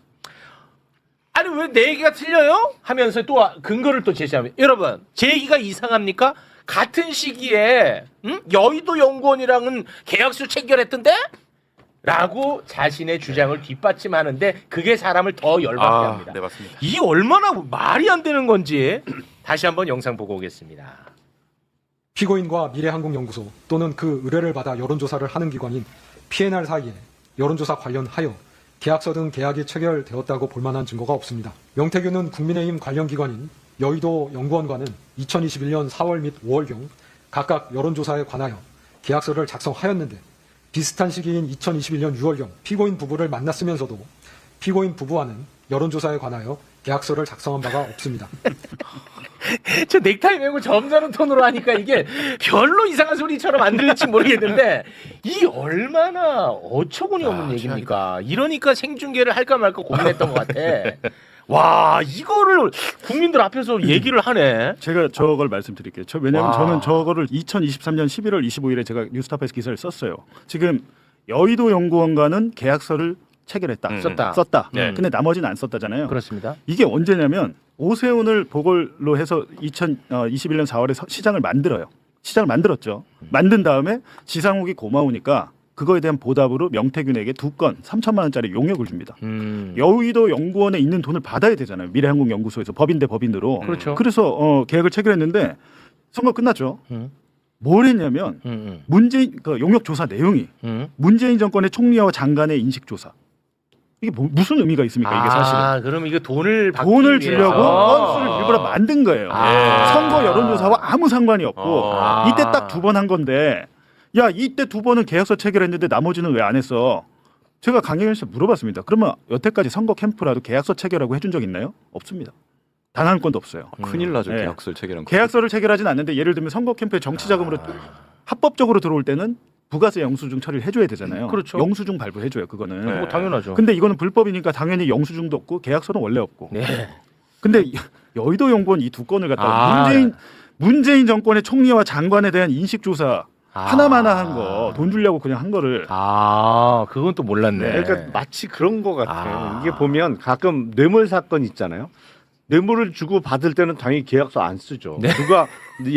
아니 왜 내 얘기가 틀려요? 하면서 또 근거를 또 제시합니다. 여러분 제 얘기가 이상합니까? 같은 시기에 여의도 연구원이랑은 계약서 체결했던데? 라고 자신의 주장을 뒷받침하는데 그게 사람을 더 열받게 합니다. 네 맞습니다. 이게 얼마나 말이 안 되는 건지 다시 한번 영상 보고 오겠습니다. 피고인과 미래한국연구소 또는 그 의뢰를 받아 여론조사를 하는 기관인 PNR 사이에 여론조사 관련하여 계약서 등 계약이 체결되었다고 볼 만한 증거가 없습니다. 명태균은 국민의힘 관련 기관인 여의도 연구원과는 2021년 4월 및 5월경 각각 여론조사에 관하여 계약서를 작성하였는데 비슷한 시기인 2021년 6월경 피고인 부부를 만났으면서도 피고인 부부와는 여론조사에 관하여 계약서를 작성한 바가 없습니다. 저 넥타이 메고 점잖은 톤으로 하니까 이게 별로 이상한 소리처럼 안 들릴지 모르겠는데 이 얼마나 어처구니 없는 얘기입니까? 이러니까 생중계를 할까 말까 고민했던 것 같아. 와 이거를 국민들 앞에서 얘기를 하네. 제가 저걸 말씀드릴게요. 왜냐하면 와. 저는 저거를 2023년 11월 25일에 제가 뉴스타파에서 기사를 썼어요. 지금 여의도 연구원과는 계약서를 체결했다. 썼다. 네. 근데 나머지는 안 썼다잖아요. 그렇습니다. 이게 언제냐면 오세훈을 보궐로 해서 2021년 4월에 시장을 만들어요. 시장을 만들었죠. 만든 다음에 지상욱이 고마우니까 그거에 대한 보답으로 명태균에게 2건 3천만 원짜리 용역을 줍니다. 여의도 연구원에 있는 돈을 받아야 되잖아요. 미래한국연구소에서 법인 대 법인으로. 그렇죠. 그래서 계약을 체결했는데 선거 끝났죠. 뭘 했냐면 문재인 그 용역 조사 내용이 문재인 정권의 총리와 장관의 인식 조사. 이게 무슨 의미가 있습니까? 이게 사실은. 그럼 이거 돈을 받기 돈을 위해서. 주려고 건수를 일부러 만든 거예요. 선거 여론조사와 아무 상관이 없고 이때 딱 2번 한 건데 야 이때 2번은 계약서 체결했는데 나머지는 왜 안 했어? 제가 강경현 씨 물어봤습니다. 그러면 여태까지 선거 캠프라도 계약서 체결하고 해준 적 있나요? 없습니다. 단 한 건도 없어요. 큰일 나죠. 네. 계약서를 체결한 거. 계약서를 체결하진 않는데 예를 들면 선거 캠프에 정치 자금으로 합법적으로 들어올 때는 부가세 영수증 처리를 해줘야 되잖아요. 그렇죠. 영수증 발부해줘요. 그거는. 뭐 당연하죠. 근데 이거는 불법이니까 당연히 영수증도 없고 계약서는 원래 없고. 네. 근데 여의도 연구원 이 2건을 갖다가 네. 문재인 정권의 총리와 장관에 대한 인식 조사 하나마나 한 거 돈 주려고 그냥 한 거를. 그건 또 몰랐네. 그러니까 마치 그런 것 같아요. 이게 보면 가끔 뇌물 사건 있잖아요. 뇌물을 주고 받을 때는 당연히 계약서 안 쓰죠. 누가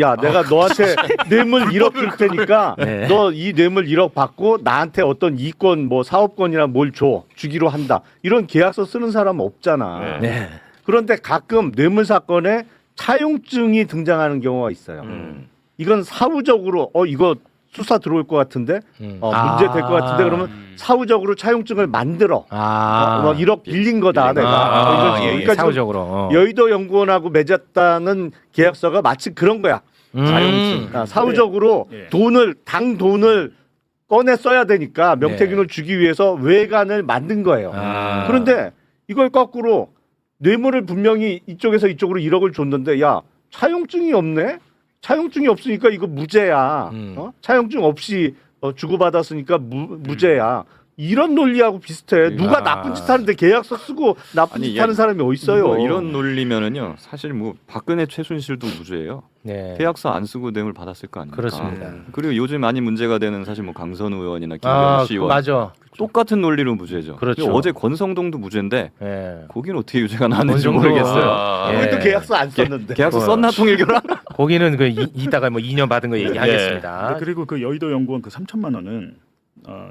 야 내가 너한테 뇌물 1억 줄 테니까 너 이 뇌물 1억 받고 나한테 어떤 이권 뭐 사업권이나 뭘 주기로 한다. 이런 계약서 쓰는 사람은 없잖아. 네. 그런데 가끔 뇌물 사건에 차용증이 등장하는 경우가 있어요. 이건 사후적으로 이거 수사 들어올 것 같은데 문제 될 것 같은데 그러면 사후적으로 차용증을 만들어 1억 빌린 거다 내가 이런 식으로. 사후적으로 여의도 연구원하고 맺었다는 계약서가 마치 그런 거야. 차용증. 사후적으로 당 돈을 꺼내 써야 되니까 명태균을 주기 위해서 외관을 만든 거예요. 그런데 이걸 거꾸로 뇌물을 분명히 이쪽에서 이쪽으로 1억을 줬는데 야 차용증이 없네. 차용증이 없으니까 이거 무죄야. 차용증 없이 주고받았으니까 무죄야. 이런 논리하고 비슷해. 누가 나쁜 짓 하는데 계약서 쓰고 나쁜 짓 하는 사람이 어디 있어요? 이런 논리면은요. 사실 뭐 박근혜 최순실도 무죄예요. 네. 계약서 안 쓰고 뇌물 받았을 거 아닙니까? 그렇습니다. 그리고 요즘 많이 문제가 되는 사실 뭐 강선우 의원이나 김경수 의원 맞아. 똑같은 논리로 무죄죠. 그렇죠. 어제 권성동도 무죄인데 네. 거긴 어떻게 유죄가 나왔는지 권성동. 모르겠어요. 우리도 계약서 안 썼는데. 계약서 썼나 통일교랑? 거기는 이따가 뭐 2년 받은 거 얘기하겠습니다. 그리고 그 여의도 연구원 그 3천만 원은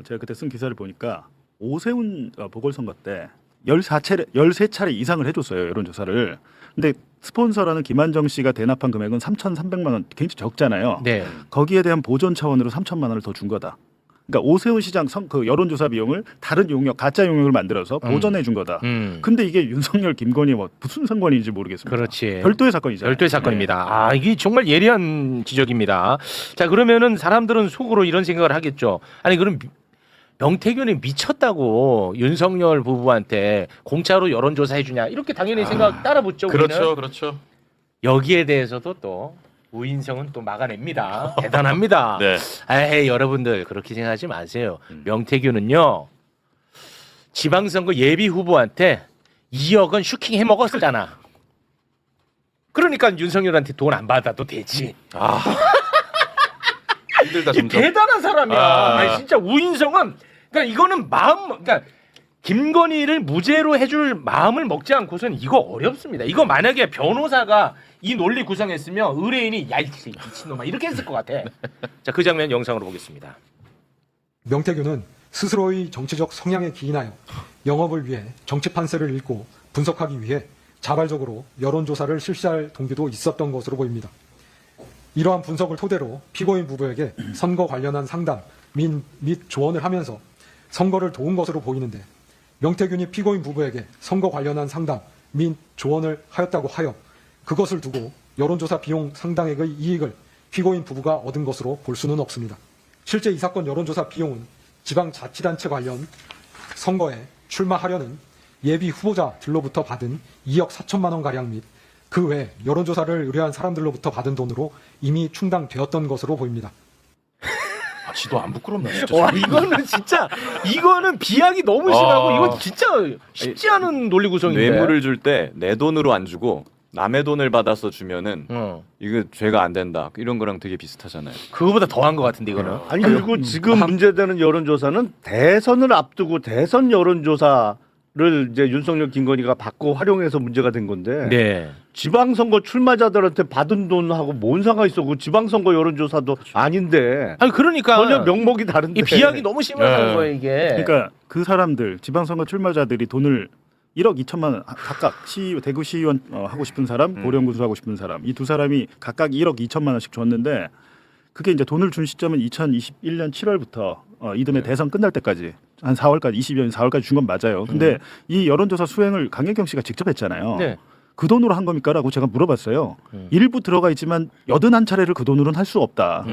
제가 그때 쓴 기사를 보니까 오세훈 보궐선거 때 13차례 이상을 해줬어요. 여론조사를. 근데 스폰서라는 김한정 씨가 대납한 금액은 3,300만 원 굉장히 적잖아요. 네. 거기에 대한 보전 차원으로 3천만 원을 더 준 거다. 그러니까 오세훈 시장 그 여론조사 비용을 다른 용역, 가짜 용역을 만들어서 보전해 준 거다. 근데 이게 윤석열, 김건희 뭐 무슨 상관인지 모르겠습니다. 그렇지. 별도의 사건이죠. 별도의 사건입니다. 이게 정말 예리한 지적입니다. 자, 그러면은 사람들은 속으로 이런 생각을 하겠죠. 아니, 그럼 명태균이 미쳤다고 윤석열 부부한테 공짜로 여론조사 해주냐 이렇게 당연히 생각 따라 붙죠. 우리는. 그렇죠. 여기에 대해서도 또 우인성은 또 막아냅니다. 대단합니다. 네. 에이, 여러분들 그렇게 생각하지 마세요. 명태균은요 지방선거 예비 후보한테 2억 원 슈킹 해먹었잖아. 그러니까 윤석열한테 돈 안 받아도 되지. 힘들다 이 점점. 대단한 사람이야. 아. 아니, 진짜 우인성은 그러니까 이거는 그러니까 김건희를 무죄로 해줄 마음을 먹지 않고서는 이거 어렵습니다. 이거 만약에 변호사가 이 논리 구성했으면 의뢰인이 야 이 미친놈아 이렇게 했을 것 같아. 자, 그 장면 영상으로 보겠습니다. 명태균은 스스로의 정치적 성향에 기인하여 영업을 위해 정치 판세를 읽고 분석하기 위해 자발적으로 여론조사를 실시할 동기도 있었던 것으로 보입니다. 이러한 분석을 토대로 피고인 부부에게 선거 관련한 상담 및 조언을 하면서 선거를 도운 것으로 보이는데 명태균이 피고인 부부에게 선거 관련한 상담 및 조언을 하였다고 하여 그것을 두고 여론조사 비용 상당액의 이익을 피고인 부부가 얻은 것으로 볼 수는 없습니다. 실제 이 사건 여론조사 비용은 지방자치단체 관련 선거에 출마하려는 예비 후보자들로부터 받은 2억 4천만 원가량 및 그 외 여론조사를 의뢰한 사람들로부터 받은 돈으로 이미 충당되었던 것으로 보입니다. 지도 안 부끄럽나 진짜. 와 이거는 진짜 이거는 비약이 너무 심하고 이거 진짜 쉽지 않은 논리 구성인데. 뇌물을 줄 때 내 돈으로 안 주고 남의 돈을 받아서 주면은 이거 죄가 안 된다. 이런 거랑 되게 비슷하잖아요. 그거보다 더한 것 같은데 이거는. 아니 그리고 지금 문제되는 여론조사는 대선을 앞두고 대선 여론조사를 이제 윤석열 김건희가 받고 활용해서 문제가 된 건데 네. 지방선거 출마자들한테 받은 돈하고 뭔 상관 있어? 그 지방선거 여론조사도 아닌데 아니 그러니까 전혀 명목이 다른데 이 비약이 너무 심하다는 거예요 이게. 그러니까 그 사람들 지방선거 출마자들이 돈을 1억 2천만 원 각각 대구 시의원 하고 싶은 사람, 보령구수 하고 싶은 사람 이 두 사람이 각각 1억 2천만 원씩 줬는데 그게 이제 돈을 준 시점은 2021년 7월부터 이듬해 대선 끝날 때까지 한 4월까지 22년 4월까지 준 건 맞아요. 근데 이 여론조사 수행을 강혜경 씨가 직접 했잖아요. 네. 그 돈으로 한 겁니까라고 제가 물어봤어요. 일부 들어가 있지만 81차례를 그 돈으로는 할 수 없다.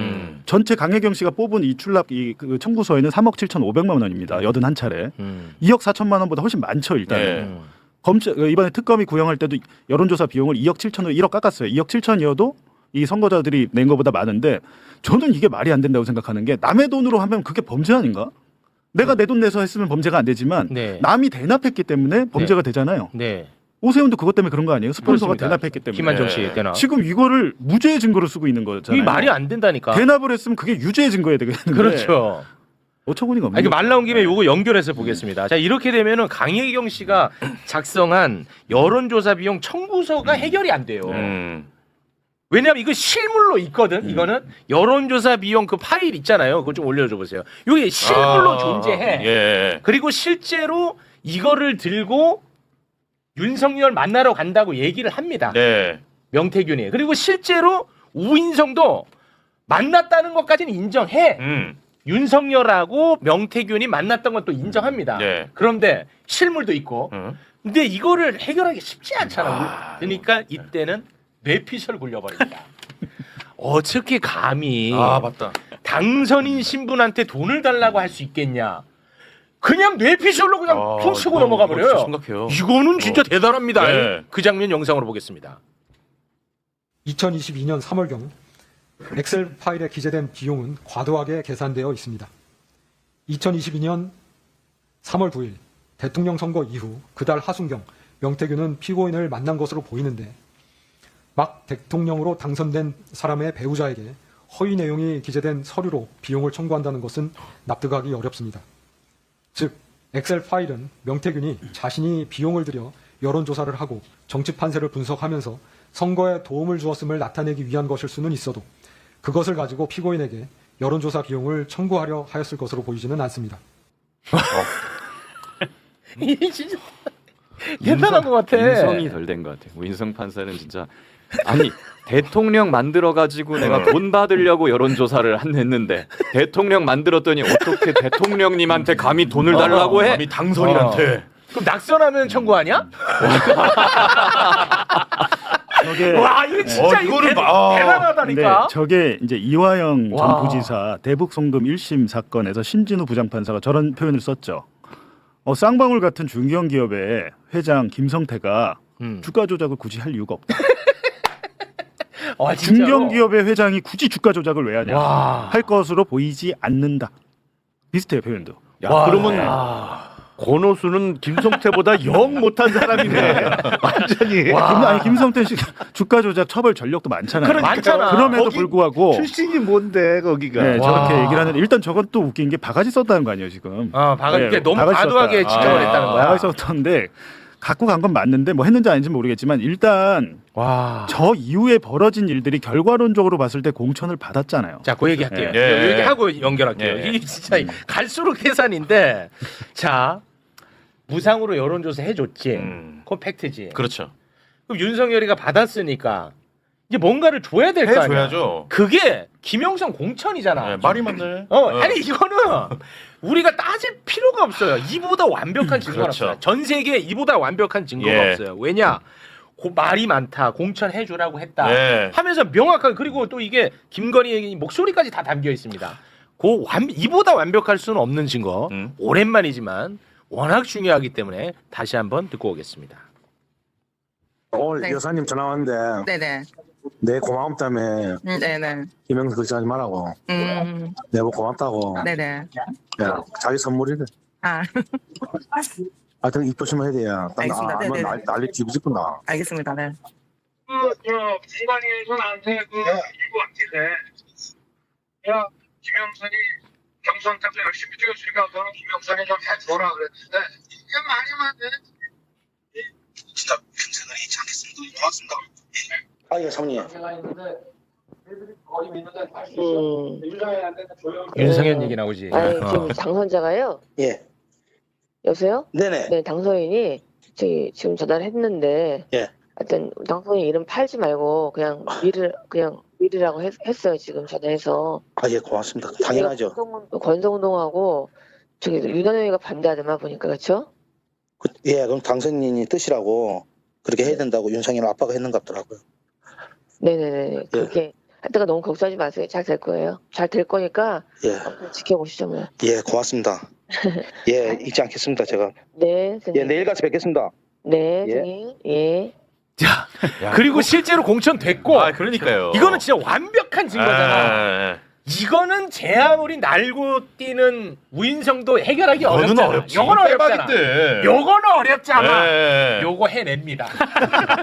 전체 강혜경 씨가 뽑은 이 출납 그 청구서에는 3억 7,500만 원입니다. 81차례. 2억 4천만 원보다 훨씬 많죠 일단은. 이번에 특검이 구형할 때도 여론조사 비용을 2억 7천으로 1억 깎았어요. 2억 7천이어도 이 선거자들이 낸 것보다 많은데 저는 이게 말이 안 된다고 생각하는 게 남의 돈으로 하면 그게 범죄 아닌가? 내가 내 돈 내서 했으면 범죄가 안 되지만 네. 남이 대납했기 때문에 범죄가 되잖아요. 네. 오세훈도 그것 때문에 그런 거 아니에요? 스폰서가 그렇습니다. 대납했기 때문에. 김한정 씨 대납. 지금 이거를 무죄의 증거로 쓰고 있는 거잖아요. 이게 말이 안 된다니까. 대납을 했으면 그게 유죄의 증거여야 되겠는데. 그렇죠. 어처구니가 없는 이게 말 거죠. 나온 김에 요거 연결해서 보겠습니다. 자 이렇게 되면은 강혜경 씨가 작성한 여론조사 비용 청구서가 해결이 안 돼요. 왜냐하면 이거 실물로 있거든. 이거는 여론조사 비용 그 파일 있잖아요. 그거 좀 올려줘 보세요. 이게 실물로 존재해. 예. 그리고 실제로 이거를 들고 윤석열 만나러 간다고 얘기를 합니다. 네. 명태균이. 그리고 실제로 우인성도 만났다는 것까지는 인정해. 윤석열하고 명태균이 만났던 건 또 인정합니다. 네. 그런데 실물도 있고. 근데 이거를 해결하기 쉽지 않잖아. 그러니까 이때는 뇌피셜 굴려버립니다. 어떻게 감히 맞다. 당선인 신분한테 돈을 달라고 할 수 있겠냐. 그냥 뇌피셜로 그냥 퉁 치고 넘어가 버려요. 심각해요. 이거는 진짜 대단합니다. 네. 그 장면 영상으로 보겠습니다. 2022년 3월경 엑셀 파일에 기재된 비용은 과도하게 계산되어 있습니다. 2022년 3월 9일 대통령 선거 이후 그달 하순경 명태균은 피고인을 만난 것으로 보이는데 막 대통령으로 당선된 사람의 배우자에게 허위 내용이 기재된 서류로 비용을 청구한다는 것은 납득하기 어렵습니다. 즉 엑셀 파일은 명태균이 자신이 비용을 들여 여론조사를 하고 정치 판세를 분석하면서 선거에 도움을 주었음을 나타내기 위한 것일 수는 있어도 그것을 가지고 피고인에게 여론조사 비용을 청구하려 하였을 것으로 보이지는 않습니다. 이게 진짜 대단한 것 같아. 인성이 덜 된 것 같아. 우인성 판사는 진짜 아니 대통령 만들어 가지고 내가 돈 받으려고 여론조사를 했는데 대통령 만들었더니 어떻게 대통령님한테 감히 돈을 달라고 해? 감히 당선인한테. 그럼 낙선하면 청구하냐? 와 이거 진짜 이거를 이거 봐. 대단하다니까. 네, 저게 이제 이화영 와. 전 부지사 대북 송금 1심 사건에서 신진우 부장판사가 저런 표현을 썼죠. 쌍방울 같은 중견 기업의 회장 김성태가 주가 조작을 굳이 할 이유가 없다. 진짜로? 중견 기업의 회장이 굳이 주가 조작을 왜 하냐 와. 할 것으로 보이지 않는다. 비슷해요 표현도. 야, 와, 그러면 네. 권오수는 김성태보다 영 못한 사람이네. 완전히. 김성태 씨 주가 조작 처벌 전력도 많잖아요. 그러니까. 많잖아. 그럼에도 거기 불구하고 출신이 뭔데 거기가. 네, 와. 저렇게 얘기를 하는데 일단 저건 또 웃긴 게 바가지 썼다는 거 아니에요 지금. 이게 너무 바가지 과도하게 썼다. 지적을 했다는 거야. 바가지 썼던데 갖고 간 건 맞는데 뭐 했는지 아닌지 모르겠지만 일단 와. 저 이후에 벌어진 일들이 결과론적으로 봤을 때 공천을 받았잖아요. 자, 그 얘기 할게요. 예. 얘기하고 연결할게요. 예. 이게 진짜 갈수록 계산인데, 자, 무상으로 여론조사 해줬지. 그건 팩트지. 그렇죠. 그럼 윤석열이가 받았으니까 이제 뭔가를 줘야 될 거 아니야. 해줘야죠. 그게 김영선 공천이잖아. 네, 말이 맞네. 아니 이거는 우리가 따질 필요가 없어요. 이보다 완벽한 증거가 그렇죠. 없어요. 전 세계에 이보다 완벽한 증거가 예. 없어요. 왜냐? 말이 많다. 공천해주라고 했다. 예. 하면서 명확하게 그리고 또 이게 김건희 목소리까지 다 담겨 있습니다. 이보다 완벽할 수는 없는 증거. 오랜만이지만 워낙 중요하기 때문에 다시 한번 듣고 오겠습니다. 오늘 네. 여사님 전화 왔는데 네네. 내 고마움 때문에 네네. 김영수 걱정하지 말라고 내보 고맙다고 네네. 야, 자기 선물이래. 아, 하여튼 입 조심해야 돼요. 알겠습니다. 네네네. 난리 뒤집어진다. 알겠습니다. 네. 중간에 전화한테 이거 왔길래 야 김영선이 경선 때도 열심히 뛰었으니까 너는 김영선이 좀 해줘라 그랬는데 이게 말이면 되는 진짜 김생을 잊지 않겠습니다. 고맙습니다. 아예 사모님. 윤석열 얘기 나오지. 아니, 지금 당선자가요. 예. 여보세요? 네네. 네, 당선인이 저기 지금 전화를 했는데, 예. 하여튼 당선인 이름 팔지 말고 그냥 미르라고 했어요. 지금 전화해서. 아예 고맙습니다. 당연하죠. 권성동하고 저기 윤한영이가 반대하더만 보니까 그렇죠? 예, 그럼 당선인이 뜻이라고 그렇게 해야 된다고 윤상현 아빠가 했는 것 같더라고요. 네네네. 그렇게 하다가 너무 걱정하지 마세요. 잘 될 거예요. 잘 될 거니까 예. 한번 지켜보시죠 뭐. 예, 고맙습니다. 예, 잊지 않겠습니다. 제가. 네, 선생님. 예, 내일 가서 뵙겠습니다. 네, 예. 선생님. 예. 자, 그리고 실제로 공천됐고. 그러니까요. 이거는 진짜 완벽한 증거잖아. 이거는 제 아무리 날고 뛰는 우인성도 해결하기 어렵잖아. 어렵지. 요건 어렵잖아. 빼박인데. 요거는 어렵잖아. 네. 요거 해냅니다.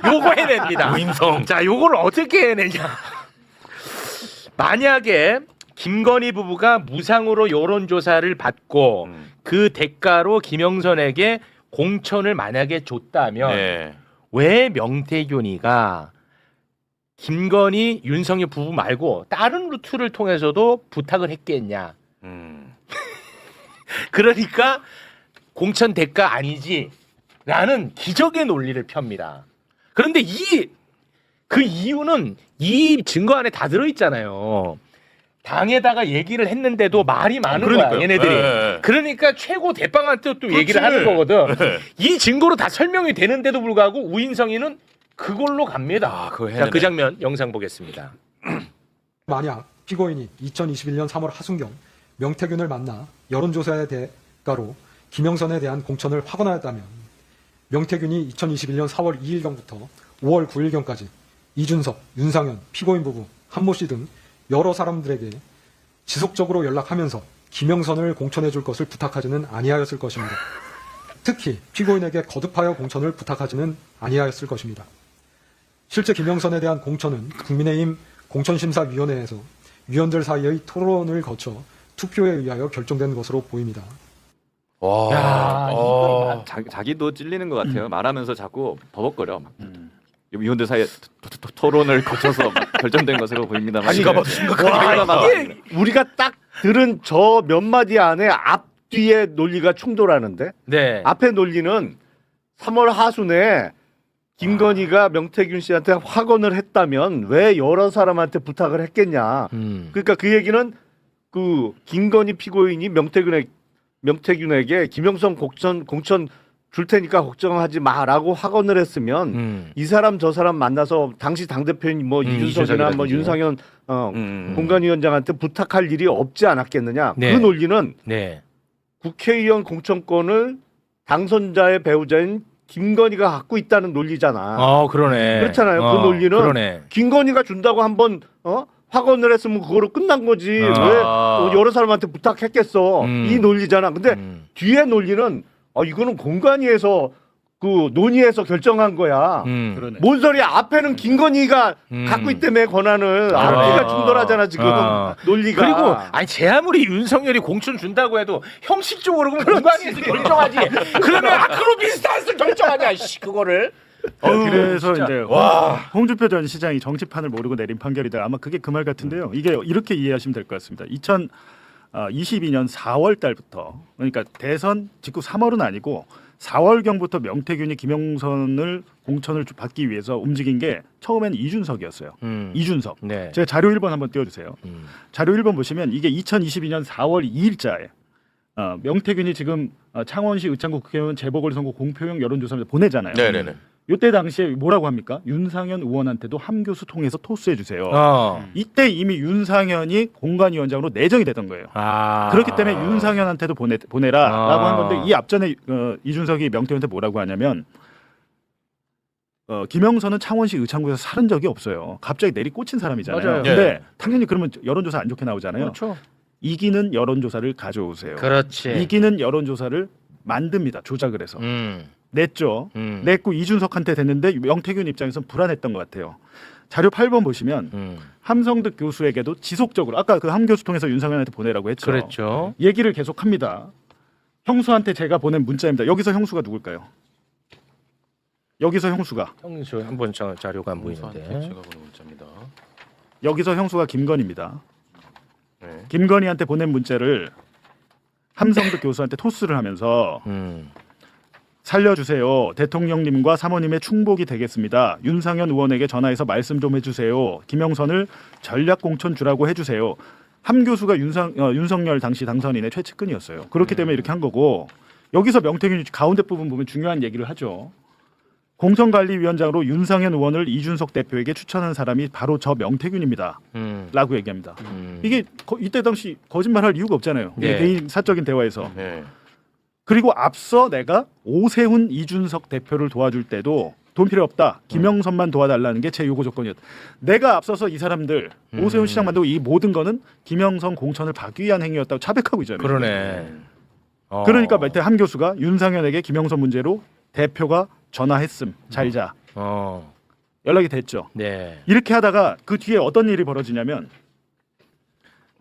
요거 해냅니다. 우인성. 자, 요걸 어떻게 해내냐. 만약에 김건희 부부가 무상으로 여론조사를 받고 그 대가로 김영선에게 공천을 만약에 줬다면 네. 왜 명태균이가 김건희 윤석열 부부 말고 다른 루트를 통해서도 부탁을 했겠냐. 그러니까 공천 대가 아니지라는 기적의 논리를 펴니다. 그런데 그 이유는 이 증거 안에 다 들어있잖아요. 당에다가 얘기를 했는데도 말이 많은 그러니까요. 거야 얘네들이. 네. 그러니까 최고 대빵한테 또 얘기를 그렇지. 하는 거거든. 네. 이 증거로 다 설명이 되는데도 불구하고 우인성이는 그걸로 갑니다. 자, 그 장면 영상 보겠습니다. 만약 피고인이 2021년 3월 하순경 명태균을 만나 여론조사의 대가로 김영선에 대한 공천을 확언하였다면 명태균이 2021년 4월 2일경부터 5월 9일경까지 이준석, 윤상현, 피고인 부부, 한모 씨 등 여러 사람들에게 지속적으로 연락하면서 김영선을 공천해줄 것을 부탁하지는 아니하였을 것입니다. 특히 피고인에게 거듭하여 공천을 부탁하지는 아니하였을 것입니다. 실제 김영선에 대한 공천은 국민의힘 공천심사위원회에서 위원들 사이의 토론을 거쳐 투표에 의하여 결정된 것으로 보입니다. 와. 자기도 찔리는 것 같아요. 말하면서 자꾸 버벅거려. 막. 위원들 사이에 토론을 거쳐서 막 결정된 것으로 보입니다만. 아니, 심각하게 이게 우리가 딱 들은 저 몇 마디 안에 앞뒤의 논리가 충돌하는데 네. 앞에 논리는 3월 하순에 김건희가 명태균 씨한테 확언을 했다면 왜 여러 사람한테 부탁을 했겠냐. 그러니까 그 얘기는 그 김건희 피고인이 명태균에게 김영선 공천 줄 테니까 걱정하지 마라고 확언을 했으면 이 사람 저 사람 만나서 당시 당대표인 뭐 이준석이나 뭐 윤상현 공관위원장한테 부탁할 일이 없지 않았겠느냐. 네. 그 논리는 네. 국회의원 공천권을 당선자의 배우자인 김건희가 갖고 있다는 논리잖아. 그러네. 그렇잖아요. 그 논리는 그러네. 김건희가 준다고 한번 확언을 했으면 그거로 끝난 거지. 왜 여러 사람한테 부탁했겠어. 이 논리잖아. 근데 뒤에 논리는 이거는 공관위에서 그 논의해서 결정한 거야. 그러네. 뭔 소리야? 앞에는 김건희가 갖고 있다며 권한을. 앞뒤가 충돌하잖아 지금 논리가. 그리고 아니 제 아무리 윤석열이 공천 준다고 해도 형식적으로 그럼 공관위에서 결정하지. 그러면 그로 비슷한 걸 결정하냐? 그거를. 그래서 진짜. 이제 홍준표 전 시장이 정치판을 모르고 내린 판결이다. 아마 그게 그 말 같은데요. 이게 이렇게 이해하시면 될 것 같습니다. 2022년 4월 달부터 그러니까 대선 직후 3월은 아니고 4월경부터 명태균이 김영선을 공천을 받기 위해서 움직인 게 처음에는 이준석이었어요. 이준석. 네. 제가 자료 1번 한번 띄워주세요. 자료 1번 보시면 이게 2022년 4월 2일자에 명태균이 지금 창원시 의창구 국회의원 재보궐선거 공표용 여론조사를 보내잖아요. 네네네. 이때 당시에 뭐라고 합니까? 윤상현 의원한테도 함교수 통해서 토스해 주세요. 이때 이미 윤상현이 공관위원장으로 내정이 되던 거예요. 그렇기 때문에 윤상현한테도 보내라라고 한 건데 이 앞전에 이준석이 명태균한테 뭐라고 하냐면 김영선은 창원시 의창구에서 살은 적이 없어요. 갑자기 내리 꽂힌 사람이잖아요. 맞아요. 근데 네. 당연히 그러면 여론조사 안 좋게 나오잖아요. 그렇죠. 이기는 여론조사를 가져오세요. 그렇지. 이기는 여론조사를 만듭니다. 조작을 해서. 냈죠. 냈고 이준석한테 됐는데 명태균 입장에서는 불안했던 것 같아요. 자료 8번 보시면 함성득 교수에게도 지속적으로 아까 그 함 교수 통해서 윤상현한테 보내라고 했죠. 그랬죠. 얘기를 계속합니다. 형수한테 제가 보낸 문자입니다. 여기서 형수가 누굴까요? 여기서 형수가 형수 한번 자료가 안 보이는데. 제가 보는 문자입니다. 여기서 형수가 김건희입니다. 네. 김건희한테 보낸 문자를 함성득 교수한테 토스를 하면서 살려주세요. 대통령님과 사모님의 충복이 되겠습니다. 윤상현 의원에게 전화해서 말씀 좀 해주세요. 김영선을 전략 공천 주라고 해주세요. 함 교수가 윤석열 당시 당선인의 최측근이었어요. 그렇기 때문에 이렇게 한 거고 여기서 명태균이 가운데 부분 보면 중요한 얘기를 하죠. 공천관리위원장으로 윤상현 의원을 이준석 대표에게 추천한 사람이 바로 저 명태균입니다. 라고 얘기합니다. 이게 이때 당시 거짓말할 이유가 없잖아요. 네. 개인 사적인 대화에서. 네. 그리고 앞서 내가 오세훈 이준석 대표를 도와줄 때도 돈 필요 없다. 김영선만 도와달라는 게 제 요구 조건이었다. 내가 앞서서 이 사람들 오세훈 시장 만들고 이 모든 거는 김영선 공천을 받기 위한 행위였다고 자백하고 있잖아요. 그러네. 그러니까 밑에 함 교수가 윤상현에게 김영선 문제로 대표가 전화했음. 잘 자. 연락이 됐죠. 네. 이렇게 하다가 그 뒤에 어떤 일이 벌어지냐면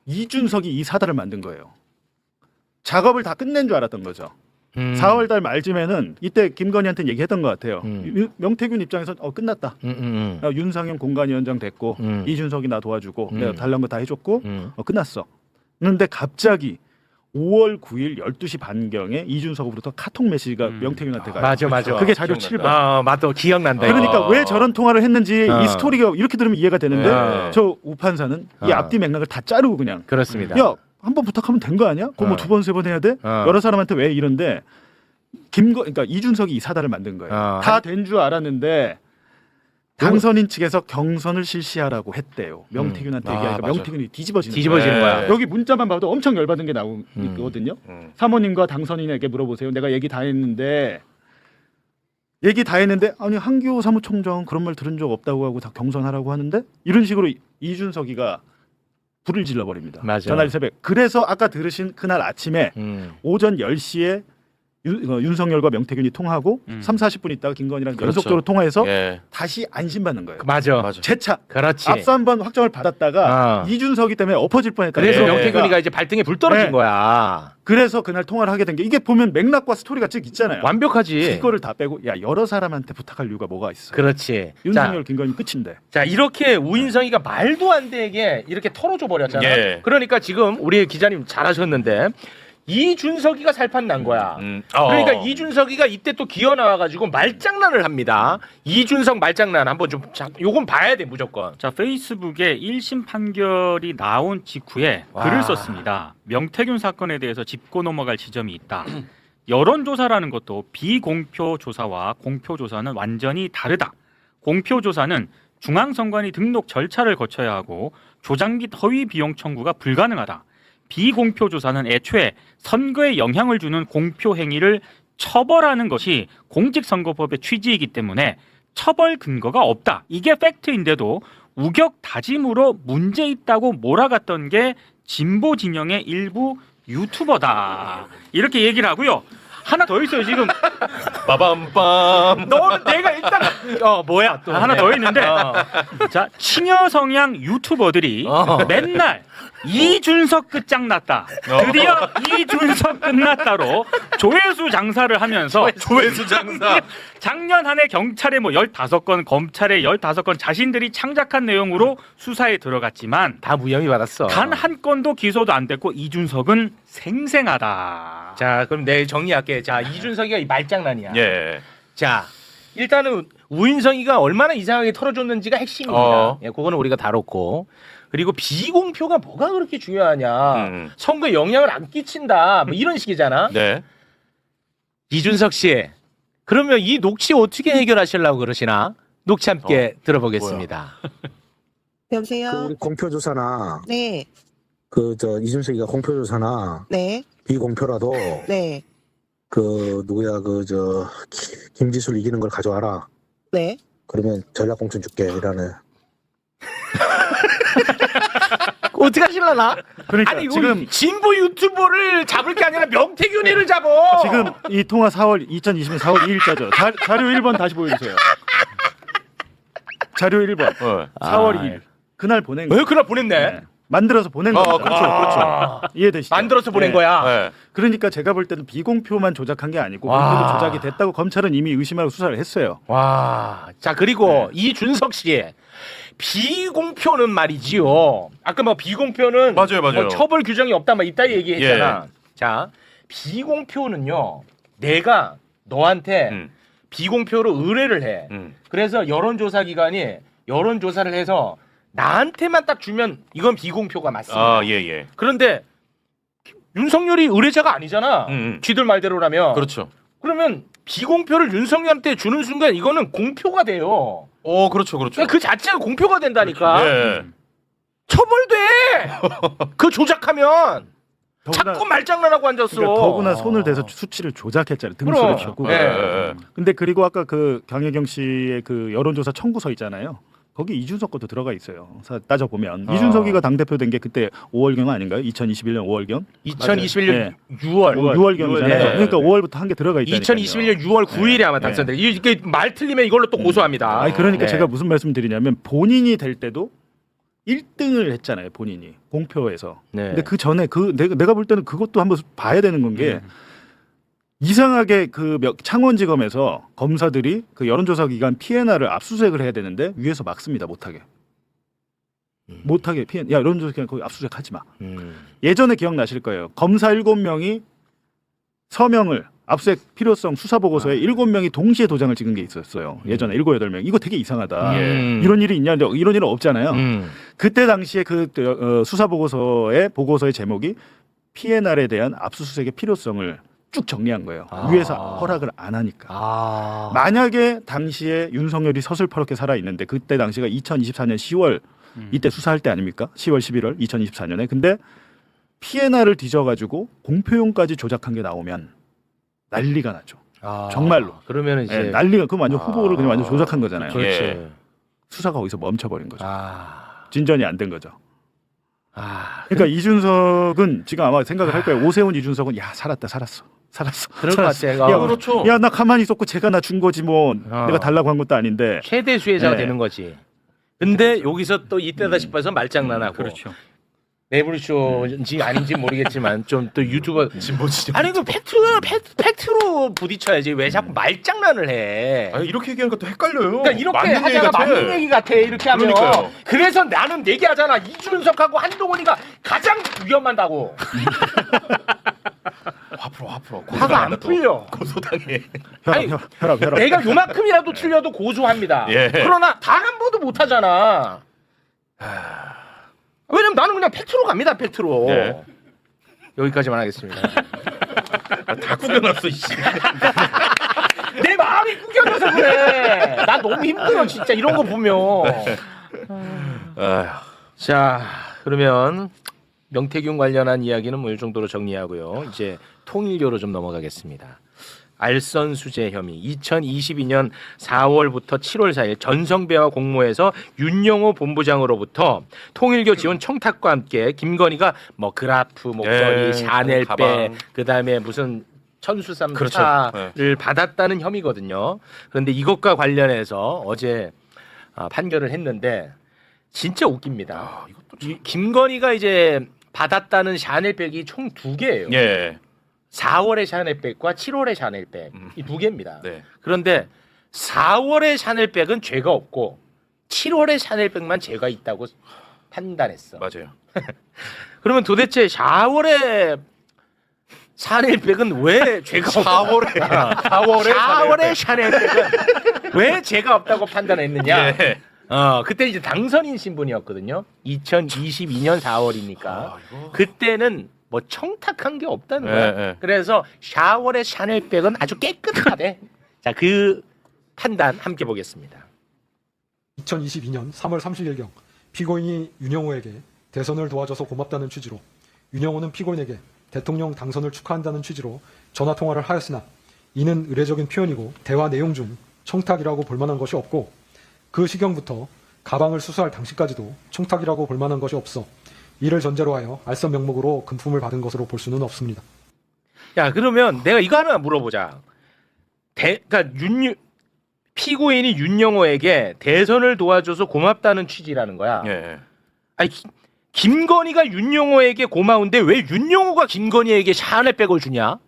이준석이 이 사달을 만든 거예요. 작업을 다 끝낸 줄 알았던 거죠. 4월달 말쯤에는 이때 김건희한테 얘기했던 것 같아요. 명태균 입장에서 끝났다. 윤상현 공관위원장 됐고 이준석이 나 도와주고 내가 달라는 거 다 해줬고 끝났어. 그런데 갑자기 5월 9일 12시 반경에 이준석으로부터 카톡 메시지가 명태균한테 가요. 맞아. 그게 자료 7번. 맞다. 기억난다. 그러니까 왜 저런 통화를 했는지 이 스토리가 이렇게 들으면 이해가 되는데 저 우판사는 이 앞뒤 맥락을 다 자르고 그냥 그렇습니다. 야, 한 번 부탁하면 된 거 아니야? 그거 뭐 두 번 세 번 해야 돼? 여러 사람한테 왜 이런데 그러니까 이준석이 이 사달을 만든 거예요. 다 된 줄 알았는데 당선인 측에서 경선을 실시하라고 했대요. 명태균한테 얘기하니까 맞아. 명태균이 뒤집어지는 거야. 여기 문자만 봐도 엄청 열받은 게 나오거든요. 사모님과 당선인에게 물어보세요. 내가 얘기 다 했는데 아니 한기호 사무총장 그런 말 들은 적 없다고 하고 다 경선하라고 하는데 이런 식으로 이준석이가 불을 질러버립니다. 맞아. 전날 새벽. 그래서 아까 들으신 그날 아침에 오전 10시에 윤석열과 명태균이 통하고 3, 40분 있다가 김건희랑 그렇죠. 연속적으로 통화해서 예. 다시 안심받는 거예요. 맞아. 재차. 그렇지. 앞서 한번 확정을 받았다가 이준석이 때문에 엎어질 뻔했다. 그래서 명태균이가 이제 발등에 불 떨어진 네. 거야. 그래서 그날 통화를 하게 된 게 이게 보면 맥락과 스토리가 쭉 있잖아요. 완벽하지. 이거를 다 빼고 여러 사람한테 부탁할 이유가 뭐가 있어. 그렇지. 윤석열, 김건희 끝인데. 자 이렇게 우인성이가 말도 안 되게 이렇게 털어줘 버렸잖아. 예. 그러니까 지금 우리 기자님 잘하셨는데 이준석이가 살판 난 거야. 그러니까 이준석이가 이때 또 기어 나와가지고 말장난을 합니다. 이준석 말장난 한번 좀 요건 봐야 돼 무조건. 자, 페이스북에 1심 판결이 나온 직후에 와. 글을 썼습니다. 명태균 사건에 대해서 짚고 넘어갈 지점이 있다. 여론조사라는 것도 비공표 조사와 공표 조사는 완전히 다르다. 공표 조사는 중앙선관위 등록 절차를 거쳐야 하고 조작 및 허위 비용 청구가 불가능하다. 비공표 조사는 애초에 선거에 영향을 주는 공표 행위를 처벌하는 것이 공직선거법의 취지이기 때문에 처벌 근거가 없다. 이게 팩트인데도 우격다짐으로 문제 있다고 몰아갔던 게 진보 진영의 일부 유튜버다. 이렇게 얘기를 하고요. 하나 더 있어요 지금. 빠밤빰. 너는 내가 일단 뭐야 또 하나 더 있는데 자 친여 성향 유튜버들이 맨날 이준석 끝장났다. 드디어 이준석 끝났다로 조회수 장사를 하면서 조회수 장사. 작년 한 해 경찰에 뭐 15건, 검찰에 15건 자신들이 창작한 내용으로 수사에 들어갔지만 다 무혐의 받았어. 단 한 건도 기소도 안 됐고 이준석은 생생하다. 자, 그럼 내일 정리할게. 자, 이준석이가 이 말장난이야. 예. 자, 일단은 우인성이가 얼마나 이상하게 털어줬는지가 핵심입니다. 예, 그거는 우리가 다뤘고. 그리고 비공표가 뭐가 그렇게 중요하냐. 선거에 영향을 안 끼친다. 뭐 이런 식이잖아. 네. 이준석 씨, 그러면 이 녹취 어떻게 해결하시려고 그러시나? 녹취 함께 들어보겠습니다. 여보세요? 우리 공표조사나 네, 이준석이가 공표조사나 네, 비공표라도 네, 김지수를 이기는 걸 가져와라. 네. 그러면 전략공천 줄게 이라는. 어떻게 하실라나? 그러니까 아니, 지금 진보 유튜버를 잡을 게 아니라 명태균이를 잡어. 지금 이 통화 2020년 4월 2일자죠. 자료 1번 다시 보여주세요. 자료 1번. 4월 2일. 그날 보낸 거예요. 그날 보냈네. 네. 만들어서 보낸 거죠. 그렇죠. 이해되시죠? 만들어서 보낸 네. 거야. 네. 그러니까 제가 볼 때는 비공표만 조작한 게 아니고 공표도 조작이 됐다고 검찰은 이미 의심하고 수사를 했어요. 와. 자, 그리고 이준석 씨. 비공표는 말이지요. 아까 뭐 비공표는 맞아요. 뭐 처벌 규정이 없다 막 이따 얘기했잖아. 자, 비공표는요. 내가 너한테 비공표로 의뢰를 해. 그래서 여론조사 기관이 여론조사를 해서 나한테만 딱 주면 이건 비공표가 맞습니다. 아, 예. 그런데 윤석열이 의뢰자가 아니잖아. 쥐들 말대로라면. 그렇죠. 그러면 비공표를 윤석열한테 주는 순간 이거는 공표가 돼요. 그렇죠. 그러니까 그 자체가 공표가 된다니까. 예. 처벌돼. 그 조작하면 더구나, 자꾸 말장난하고 앉았어. 그러니까 더구나 손을 대서 수치를 조작했잖아요. 등수를 줬고. 근데 그리고 아까 그 강혜경 씨의 그 여론조사 청구서 있잖아요. 거기 이준석 것도 들어가 있어요. 따져보면 이준석이가 당대표 된 게 그때 5월경 아닌가요? 2021년 5월경? 2021년 네. 6월. 6월경이잖아요. 그러니까 5월부터 한 게 들어가 있다니까요. 2021년 6월 9일에 아마 당선돼. 이게 말 틀리면 이걸로 또 고소합니다. 아니 그러니까 제가 무슨 말씀 드리냐면 본인이 될 때도 1등을 했잖아요. 본인이 공표에서. 근데 그 전에 내가 볼 때는 그것도 한번 봐야 되는 건 게 이상하게 창원지검에서 검사들이 그 여론조사 기관 P&R을 압수수색을 해야 되는데 위에서 막습니다. 못하게 야 여론조사 기관 거기 압수수색 하지 마. 예전에 기억나실 거예요. 검사 7명이 서명을 압수수색 필요성 수사보고서에 7명이 동시에 도장을 찍은 게 있었어요. 예전에 7, 8명. 이거 되게 이상하다. 이런 일이 있냐? 이런 일은 없잖아요. 그때 당시에 그 수사보고서의 제목이 P&R에 대한 압수수색의 필요성을 쭉 정리한 거예요. 위에서 허락을 안 하니까. 만약에 당시에 윤석열이 서슬퍼렇게 살아있는데 그때 당시가 2024년 10월 이때 수사할 때 아닙니까? 10월 11월 2024년에. 근데 P&R을 뒤져가지고 공표용까지 조작한 게 나오면 난리가 나죠. 정말로. 그러면 이제 난리가 그럼 완전 후보를 그냥 완전 조작한 거잖아요. 그렇지. 수사가 거기서 멈춰버린 거죠. 진전이 안 된 거죠. 그러니까 이준석은 지금 아마 생각을 할 거예요. 오세훈 이준석은 살았어. 그럴 것 같아. 그렇죠. 야, 나 가만히 있었고 제가 나 준 거지 뭐 내가 달라고 한 것도 아닌데. 최대 수혜자가 되는 거지. 근데 여기서 또 이때다 싶어서 말장난하고. 그렇죠. 매불쇼인지 아닌지 모르겠지만 좀 또 유튜버 아니 그 팩트로 부딪혀야지 왜 자꾸 말장난을 해? 아니, 이렇게 얘기하니까 또 헷갈려요. 그러니까 이렇게 하자가 맞는 얘기 같아. 이렇게 하면. 그러니까요. 그래서 나는 얘기하잖아. 이준석하고 한동훈이가 가장 위험하다고. 앞으로 화가 안 풀려. 고소당해. 혈압. 내가 요만큼이라도 틀려도 고소합니다. 그러나 단 한 번도 못 하잖아. 왜냐면 나는 그냥 팩트로 갑니다. 팩트로. 여기까지만 하겠습니다. 다 구겨놨어 이씨. 내 마음이 구겨져서 그래. 나 너무 힘들어 진짜 이런 거 보면. 자 그러면 명태균 관련한 이야기는 뭐 이 정도로 정리하고요. 이제 통일교로 좀 넘어가겠습니다. 알선 수재 혐의 2022년 4월부터 7월 4일 전성배와 공모해서 윤영호 본부장으로부터 통일교 지원 청탁과 함께 김건희가 뭐 그라프 목걸이 샤넬백 가방. 그다음에 무슨 천수삼 그렇죠. 차를 받았다는 혐의거든요. 그런데 이것과 관련해서 어제 판결을 했는데 진짜 웃깁니다. 김건희가 이제 받았다는 샤넬백이 총 2개예요. 예. 4월의 샤넬백과 7월의 샤넬백 이 2개입니다. 네. 그런데 4월의 샤넬백은 죄가 없고 7월의 샤넬백만 죄가 있다고 판단했어. 맞아요. 그러면 도대체 4월의 샤넬백은 왜 죄가 없다? 4월의 샤넬백은 왜 죄가 없다고 판단했느냐? 예. 그때 이제 당선인 신분이었거든요. 2022년 4월이니까 그때는 뭐 청탁한 게 없다는 거야. 예. 그래서 샤월의 샤넬백은 아주 깨끗하대. 자, 그 판단 함께 보겠습니다. 2022년 3월 30일경 피고인이 윤영호에게 대선을 도와줘서 고맙다는 취지로 윤영호는 피고인에게 대통령 당선을 축하한다는 취지로 전화 통화를 하였으나 이는 의례적인 표현이고 대화 내용 중 청탁이라고 볼 만한 것이 없고 그 시경부터 가방을 수수할 당시까지도 청탁이라고 볼 만한 것이 없어 이를 전제로 하여 알선 명목으로 금품을 받은 것으로 볼 수는 없습니다. 야, 그러면 내가 이거 하나 물어보자. 그러니까 피고인이 윤영호에게 대선을 도와줘서 고맙다는 취지라는 거야. 예. 아니 김건희가 윤영호에게 고마운데 왜 윤영호가 김건희에게 샤넬백을 주냐?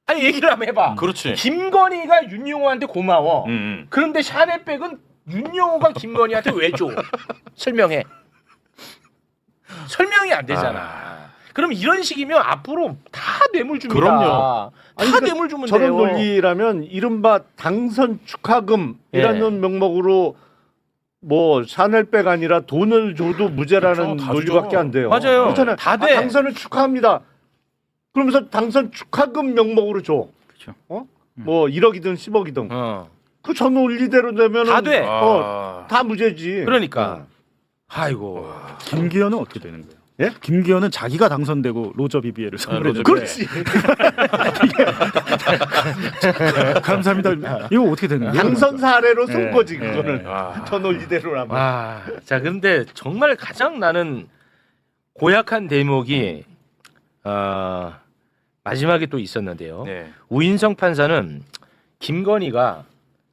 아니 얘기를 한번 해봐. 그렇지. 김건희가 윤영호한테 고마워. 그런데 샤넬백은 윤영호가 김건희한테 왜 줘? 설명해. 설명이 안 되잖아. 그럼 이런 식이면 앞으로 다 뇌물 줍니다. 그럼요. 다 뇌물 주면 저런 돼요. 논리라면 이른바 당선 축하금이라는 명목으로 뭐 샤넬백 아니라 돈을 줘도 무죄라는 그렇죠, 논리밖에 안 돼요. 맞아요. 그렇잖아요. 다 돼. 당선을 축하합니다. 그러면서 당선 축하금 명목으로 줘. 그렇죠. 뭐 1억이든 10억이든. 그 전 논리대로 되면 다 돼. 다 무죄지. 그러니까. 아이고. 김기현은 어떻게 되는 거예요? 예? 김기현은 자기가 당선되고 로저 비비에를 선물했는데 그렇지. 감사합니다. 이거 어떻게 되는 거예요? 당선 사례로 쓴 예. 거지 그거는. 저 논리대로라면. 자, 근데 정말 가장 나는 고약한 대목이 마지막에 또 있었는데요. 네. 우인성 판사는 김건희가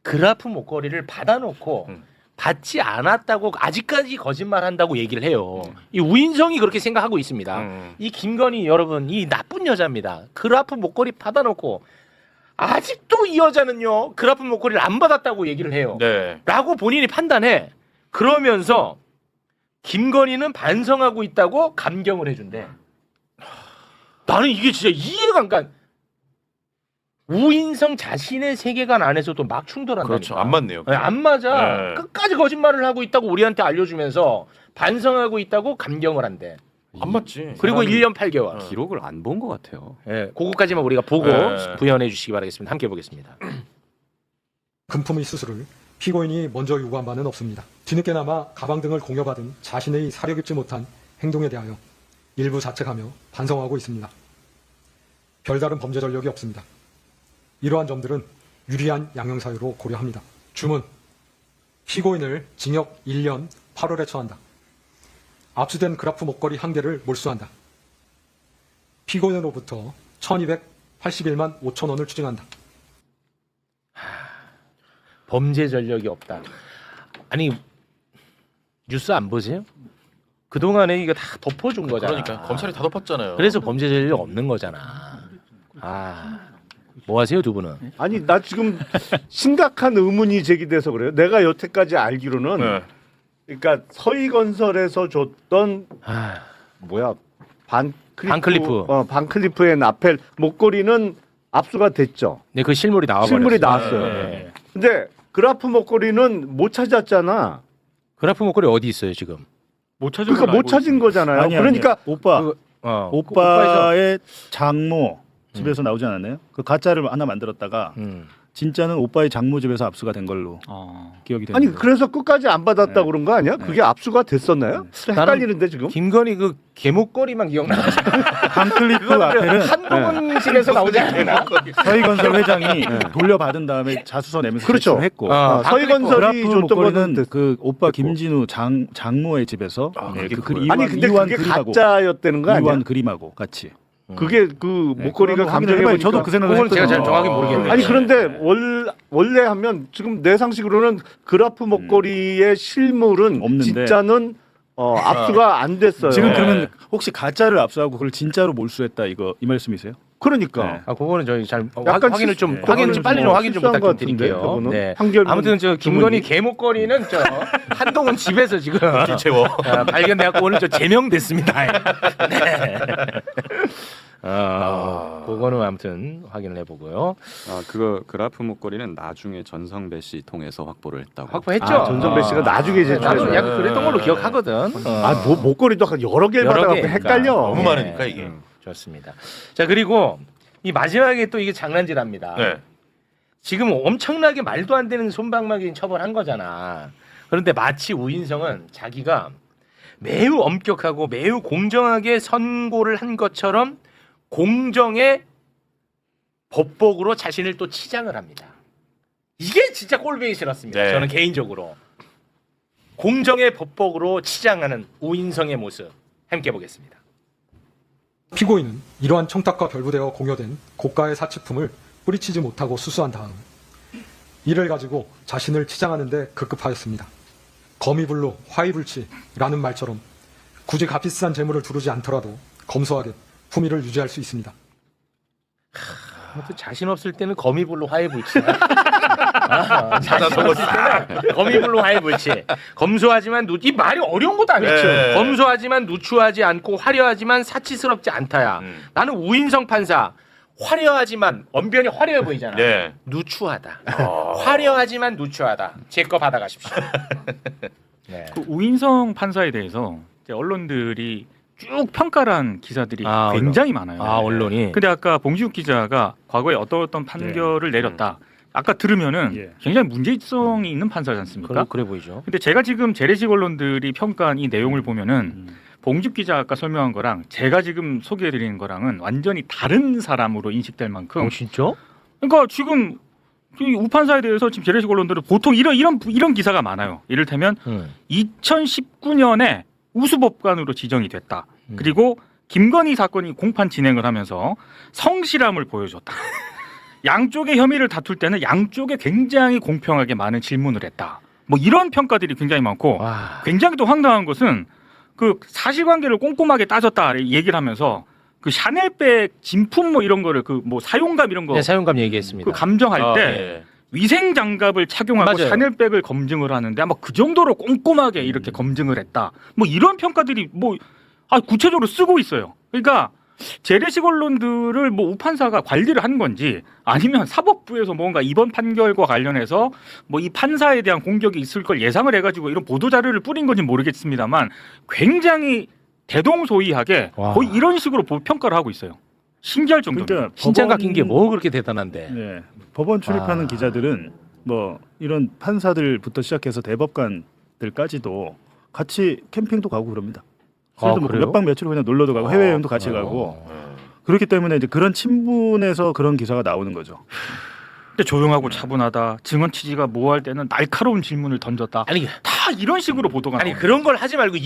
그라프 목걸이를 받아놓고 받지 않았다고 아직까지 거짓말한다고 얘기를 해요. 이 우인성이 그렇게 생각하고 있습니다. 이 김건희 여러분 이 나쁜 여자입니다. 그라프 목걸이 받아놓고 아직도 이 여자는요 그라프 목걸이를 안 받았다고 얘기를 해요. 네. 라고 본인이 판단해. 그러면서 김건희는 반성하고 있다고 감경을 해준대. 나는 이게 진짜 이해가 안 가. 우인성 자신의 세계관 안에서도 막 충돌한다. 그렇죠. 안 맞네요. 안 맞아. 네. 끝까지 거짓말을 하고 있다고 우리한테 알려주면서 반성하고 있다고 감경을 한대. 안 맞지. 그리고 1년 8개월. 기록을 안 본 것 같아요. 예, 그거까지만 우리가 보고 네. 부연해 주시기 바라겠습니다. 함께 보겠습니다. 금품의 수수를 피고인이 먼저 요구한 바는 없습니다. 뒤늦게나마 가방 등을 공여받은 자신의 사려 깊지 못한 행동에 대하여 일부 자책하며 반성하고 있습니다. 별다른 범죄 전력이 없습니다. 이러한 점들은 유리한 양형사유로 고려합니다. 주문. 피고인을 징역 1년 8월에 처한다. 압수된 그라프 목걸이 1개를 몰수한다. 피고인으로부터 1281만 5천 원을 추징한다. 범죄 전력이 없다. 아니 뉴스 안 보세요? 그동안에 이거 다 덮어준 거잖아. 그러니까 검찰이 다 덮었잖아요. 그래서 범죄 전력 없는 거잖아. 뭐 하세요 두 분은? 아니 나 지금 심각한 의문이 제기돼서 그래요. 내가 여태까지 알기로는 네. 그러니까 서희건설에서 줬던 뭐야 반클리프 반클리프의 나펠 목걸이는 압수가 됐죠. 네, 그 실물이 나와버렸어요. 실물이 나왔어요. 네. 근데 그라프 목걸이는 못 찾았잖아. 그라프 목걸이 어디 있어요 지금? 못 찾은 그러니까 걸로 못 찾은 거잖아요. 아니, 그러니까 오빠 오빠의 장모 집에서 나오지 않았나요? 그 가짜를 하나 만들었다가 진짜는 오빠의 장모 집에서 압수가 된 걸로 기억이 되는데. 아니 그래서 끝까지 안 받았다 그런 거 아니야? 그게 압수가 됐었나요? 헷갈리는데 지금. 김건희 그 개목걸이만 기억나. 방클리프 앞에는 한동훈 집에서 나오지 않나? 서희건설 회장이 돌려받은 다음에 자수서 내면서 그렇죠. 제출했고 서희건설이 그라프 줬던 목걸이는 거는 그 오빠 김진우 장모의 집에서 아니 근데 그게 가짜였다는 거 아니야? 이완 그림하고 같이. 그게 그 목걸이가 감정해 보니까 저도 그 생각을 그건 제가 했거든요. 잘 정확히 모르겠네요. 아니 그런데 원래 하면 지금 내 상식으로는 그라프 목걸이의 실물은 없는데. 진짜는 압수가 안 됐어요. 지금 그러면 혹시 가짜를 압수하고 그걸 진짜로 몰수했다 이 말씀이세요? 그러니까 그거는 저희 잘 약간 확인을 좀 실수- 확인을 좀 빨리 좀 확인 좀 실수한 것 부탁드릴게요. 같은데, 그거는? 네. 판결문 아무튼 저 김건희 주문이? 개목걸이는 저 한동훈 집에서 지금 채워. 발견돼갖고 오늘 저 제명됐습니다. 네. 그거는 아무튼 확인을 해보고요. 그거 그라프 목걸이는 나중에 전성배 씨 통해서 확보를 했다고. 확보했죠. 전성배 씨가 나중에 나도 제출해서. 약간 그랬던 걸로 기억하거든. 목걸이도 여러 개를 받아갖고 헷갈려. 너무 많으니까 이게. 좋습니다. 자 그리고 이 마지막에 또 이게 장난질합니다. 네. 지금 엄청나게 말도 안 되는 솜방망이 처벌한 거잖아. 그런데 마치 우인성은 자기가 매우 엄격하고 매우 공정하게 선고를 한 것처럼 공정의 법복으로 자신을 또 치장을 합니다. 이게 진짜 꼴보기 싫었습니다. 네. 저는 개인적으로. 공정의 법복으로 치장하는 우인성의 모습 함께 보겠습니다. 피고인은 이러한 청탁과 별부되어 공여된 고가의 사치품을 뿌리치지 못하고 수수한 다음 이를 가지고 자신을 치장하는 데 급급하였습니다. 거미불로 화이불치라는 말처럼 굳이 값비싼 재물을 두르지 않더라도 검소하게 품위를 유지할 수 있습니다. 자신 없을 때는 거미불로 화해불치. 자신 없을 때는 거미불로 화해불치. 검소하지만 이 말이 어려운 것도 아니죠. 네. 검소하지만 누추하지 않고 화려하지만 사치스럽지 않다야. 나는 우인성 판사. 화려하지만 언변이 화려해 보이잖아. 네. 누추하다. 화려하지만 누추하다. 제 거 받아가십시오. 네. 그 우인성 판사에 대해서 이제 언론들이 쭉 평가를 한 기사들이 굉장히 많아요. 언론이. 근데 아까 봉지욱 기자가 과거에 어떤 판결을 내렸다. 아까 들으면은 굉장히 문제성이 있는 판사지 않습니까? 그래 보이죠. 근데 제가 지금 재래식 언론들이 평가한 이 내용을 보면은 봉지욱 기자가 아까 설명한 거랑 제가 지금 소개해드리는 거랑은 완전히 다른 사람으로 인식될 만큼. 진짜? 그러니까 지금 이 우판사에 대해서 지금 재래식 언론들은 보통 이런 기사가 많아요. 이를테면 2019년에 우수법관으로 지정이 됐다. 그리고 김건희 사건이 공판 진행을 하면서 성실함을 보여줬다. 양쪽의 혐의를 다툴 때는 양쪽에 굉장히 공평하게 많은 질문을 했다. 뭐 이런 평가들이 굉장히 많고 굉장히 또 황당한 것은 그 사실관계를 꼼꼼하게 따졌다 얘기를 하면서 그 샤넬백 진품 뭐 이런 거를 그 뭐 사용감 이런 거 사용감 얘기했습니다. 그 감정할 때 위생 장갑을 착용하고 맞아요. 샤넬백을 검증을 하는데 아마 그 정도로 꼼꼼하게 이렇게 검증을 했다. 뭐 이런 평가들이 뭐 구체적으로 쓰고 있어요. 그러니까 재래식 언론들을 뭐 우판사가 관리를 한 건지 아니면 사법부에서 뭔가 이번 판결과 관련해서 뭐 이 판사에 대한 공격이 있을 걸 예상을 해가지고 이런 보도 자료를 뿌린 건지 모르겠습니다만 굉장히 대동소이하게 거의 이런 식으로 평가를 하고 있어요. 신기할 정도로. 그러니까 신장각 낀 게 뭐 그렇게 대단한데. 네. 법원 출입하는 기자들은 뭐 이런 판사들부터 시작해서 대법관들까지도 같이 캠핑도 가고 그럽니다. 그래도 뭐 몇 박 며칠 그냥 놀러도 가고 해외여행도 같이 가고 그렇기 때문에 이제 그런 친분에서 그런 기사가 나오는 거죠. 근데 조용하고 차분하다. 증언 취지가 모호할 때는 날카로운 질문을 던졌다. 아니 다 이런 식으로 보도가 아니 나와요. 그런 걸 하지 말고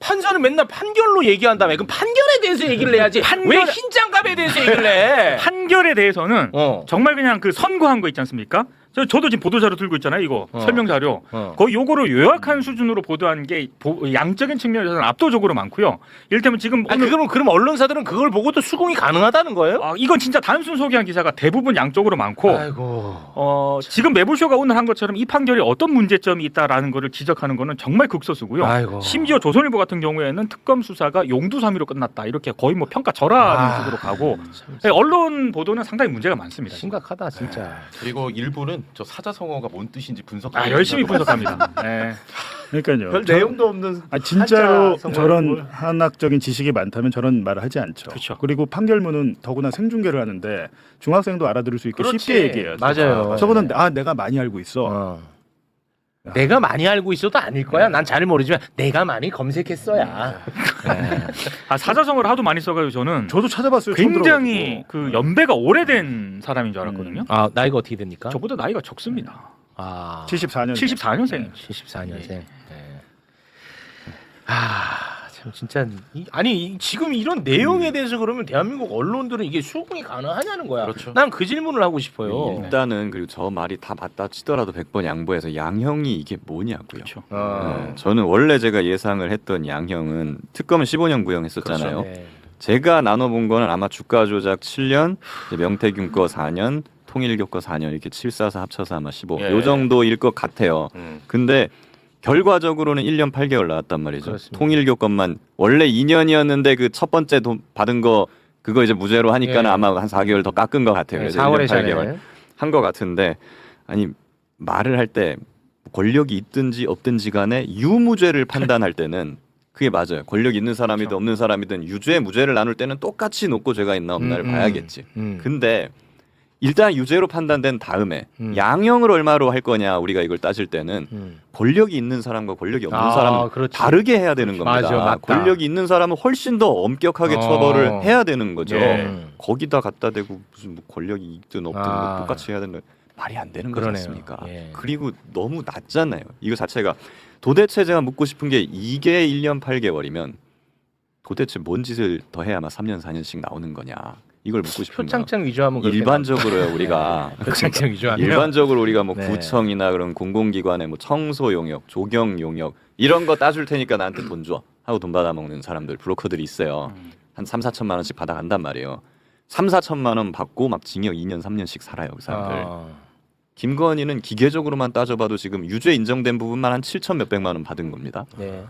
판사는 맨날 판결로 얘기한다며. 그럼 판결에 대해서 얘기를 해야지. 왜 흰 장갑에 대해서 얘기를 해? 판결에 대해서는 정말 그냥 그 선고한 거 있지 않습니까? 저도 지금 보도자료 들고 있잖아요. 이거 설명 자료. 거의 요거를 요약한 수준으로 보도한 게 양적인 측면에서는 압도적으로 많고요. 이를테면 지금 그럼 언론사들은 그걸 보고도 수긍이 가능하다는 거예요? 이건 진짜 단순 소개한 기사가 대부분 양쪽으로 많고 지금 매불쇼가 오늘 한 것처럼 이 판결이 어떤 문제점이 있다라는 거를 지적하는 거는 정말 극소수고요. 심지어 조선일보 같은 경우에는 특검 수사가 용두사미로 끝났다. 이렇게 거의 뭐 평가 절하하는 식으로 가고 언론 보도는 상당히 문제가 많습니다. 심각하다 진짜. 그리고 일부는 저 사자성어가 뭔 뜻인지 분석. 열심히 분석합니다. 네. 그러니까요. 별 내용도 없는 진짜로 한자 저런 성어를 한학적인 지식이 많다면 저런 말을 하지 않죠. 그렇죠. 그리고 판결문은 더구나 생중계를 하는데 중학생도 알아들을 수 있게 그렇지. 쉽게 얘기해요. 맞아요. 저거는 내가 많이 알고 있어. 내가 많이 알고 있어도 아닐 거야. 난 잘 모르지만 내가 많이 검색했어야. 사자성어를 하도 많이 써가지고 저는 저도 찾아봤어요. 처음 굉장히 들어가지고. 그 연배가 오래된 사람인 줄 알았거든요. 나이가 어떻게 됩니까? 저보다 나이가 적습니다. 74년. 74년생. 74년생. 네. 참 진짜 지금 이런 내용에 대해서 그러면 대한민국 언론들은 이게 수긍이 가능하냐는 거야. 그렇죠. 난 그 질문을 하고 싶어요. 일단은 그리고 저 말이 다 맞다 치더라도 100번 양보해서 양형이 이게 뭐냐고요. 그렇죠. 네, 저는 원래 제가 예상을 했던 양형은 특검은 15년 구형했었잖아요. 네. 제가 나눠본 거는 아마 주가 조작 7년, 이제 명태균 거 4년, 통일교 거 4년 이렇게 7, 4, 4 합쳐서 아마 15. 예. 요 정도일 것 같아요. 근데 결과적으로는 1년 8개월 나왔단 말이죠. 그렇습니다. 통일교 것만 원래 2년이었는데 그 첫 번째 돈 받은 거 그거 이제 무죄로 하니까는 예. 아마 한 4개월 더 깎은 것 같아요. 그래서 4월에 1년 8개월 한 것 같은데 아니 말을 할 때 권력이 있든지 없든지 간에 유무죄를 판단할 때는 그게 맞아요. 권력 있는 사람이든 없는 사람이든 유죄 무죄를 나눌 때는 똑같이 놓고 죄가 있나 없나를 봐야겠지. 근데 일단 유죄로 판단된 다음에 양형을 얼마로 할 거냐 우리가 이걸 따질 때는 권력이 있는 사람과 권력이 없는 사람은 그렇지. 다르게 해야 되는 겁니다. 맞아, 맞다. 권력이 있는 사람은 훨씬 더 엄격하게 처벌을 해야 되는 거죠. 예. 거기다 갖다 대고 무슨 뭐 권력이 있든 없든 뭐 똑같이 해야 되는 말이 안 되는 거지 그러네요. 않습니까? 예. 그리고 너무 낮잖아요. 이거 자체가 도대체 제가 묻고 싶은 게 이게 1년 8개월이면 도대체 뭔 짓을 더 해야만 3년 4년씩 나오는 거냐. 이걸 묻고 싶은 거예요. 표창장 위조하면 그렇게 일반적으로요 우리가 표창장 위조하면 일반적으로 우리가 뭐 네. 구청이나 그런 공공기관에 뭐 청소 용역, 조경 용역 이런 거 따줄 테니까 나한테 돈 줘 하고 돈 받아 먹는 사람들 브로커들이 있어요. 한 3, 4천만 원씩 받아 간단 말이에요. 3, 4천만 원 받고 막 징역 2년, 3년씩 살아요 그 사람들. 김건희는 기계적으로만 따져봐도 지금 유죄 인정된 부분만 한 7천 몇백만 원 받은 겁니다. 네.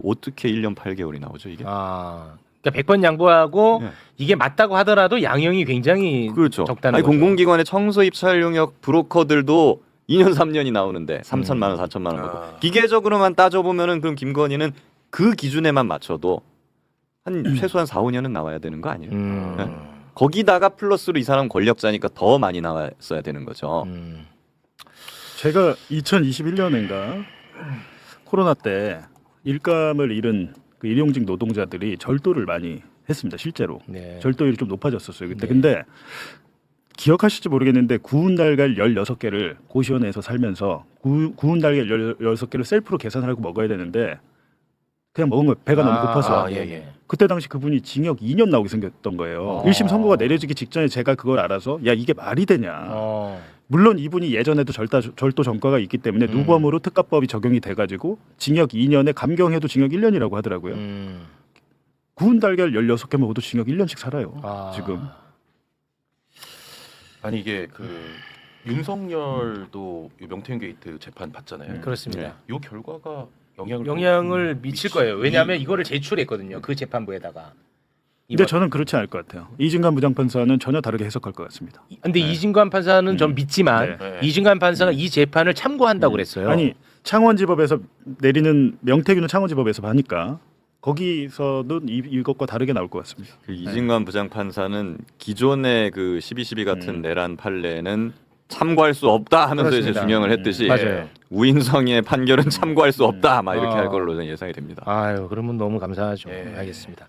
어떻게 1년 8개월이 나오죠 이게? 그러니까 100번 양보하고 네. 이게 맞다고 하더라도 양형이 굉장히 그렇죠. 적다는 아니, 거죠. 공공기관의 청소 입찰 용역 브로커들도 2년 3년이 나오는데 3천만 원, 4천만 원 받고 기계적으로만 따져보면은 그럼 김건희는 그 기준에만 맞춰도 한 최소한 4, 5년은 나와야 되는 거 아니에요? 네? 거기다가 플러스로 이 사람 권력자니까 더 많이 나왔어야 되는 거죠. 제가 2021년인가 코로나 때 일감을 잃은 그 일용직 노동자들이 절도를 많이 했습니다. 실제로 네. 절도율이 좀 높아졌었어요 그때. 네. 근데 기억하실지 모르겠는데 구운 달걀 16개를 고시원에서 살면서 구운 달걀 16개를 셀프로 계산하고 먹어야 되는데 그냥 먹은 거예요. 배가 너무 고파서. 예. 그때 당시 그분이 징역 2년 나오게 생겼던 거예요. 1심 선고가 내려지기 직전에 제가 그걸 알아서 야 이게 말이 되냐. 물론 이분이 예전에도 절도 전과가 있기 때문에 누범으로 특가법이 적용이 돼가지고 징역 2년에 감경해도 징역 1년이라고 하더라고요. 구운 달걀 16개 먹어도 징역 1년씩 살아요. 지금. 아니 이게 그 윤석열도 이 명태균 게이트 재판 받잖아요. 그렇습니다. 이 결과가 영향을 미칠 거예요. 왜냐하면 이거를 제출했거든요. 그 재판부에다가. 근데 저는 그렇지 않을 것 같아요. 이진관 부장판사는 전혀 다르게 해석할 것 같습니다. 근데 이진관 판사는 전 믿지만 이진관 판사가 이 재판을 참고한다고 그랬어요. 아니 창원지법에서 내리는 명태균은 창원지법에서 하니까 거기서는 이것과 다르게 나올 것 같습니다. 그 이진관 부장판사는 기존의 그 12.12 같은 내란 판례는 참고할 수 없다 하면서 이제 준영을 했듯이 맞아요. 우인성의 판결은 참고할 수 없다 막 이렇게 할 걸로 저는 예상이 됩니다. 아유, 그러면 너무 감사하죠. 알겠습니다.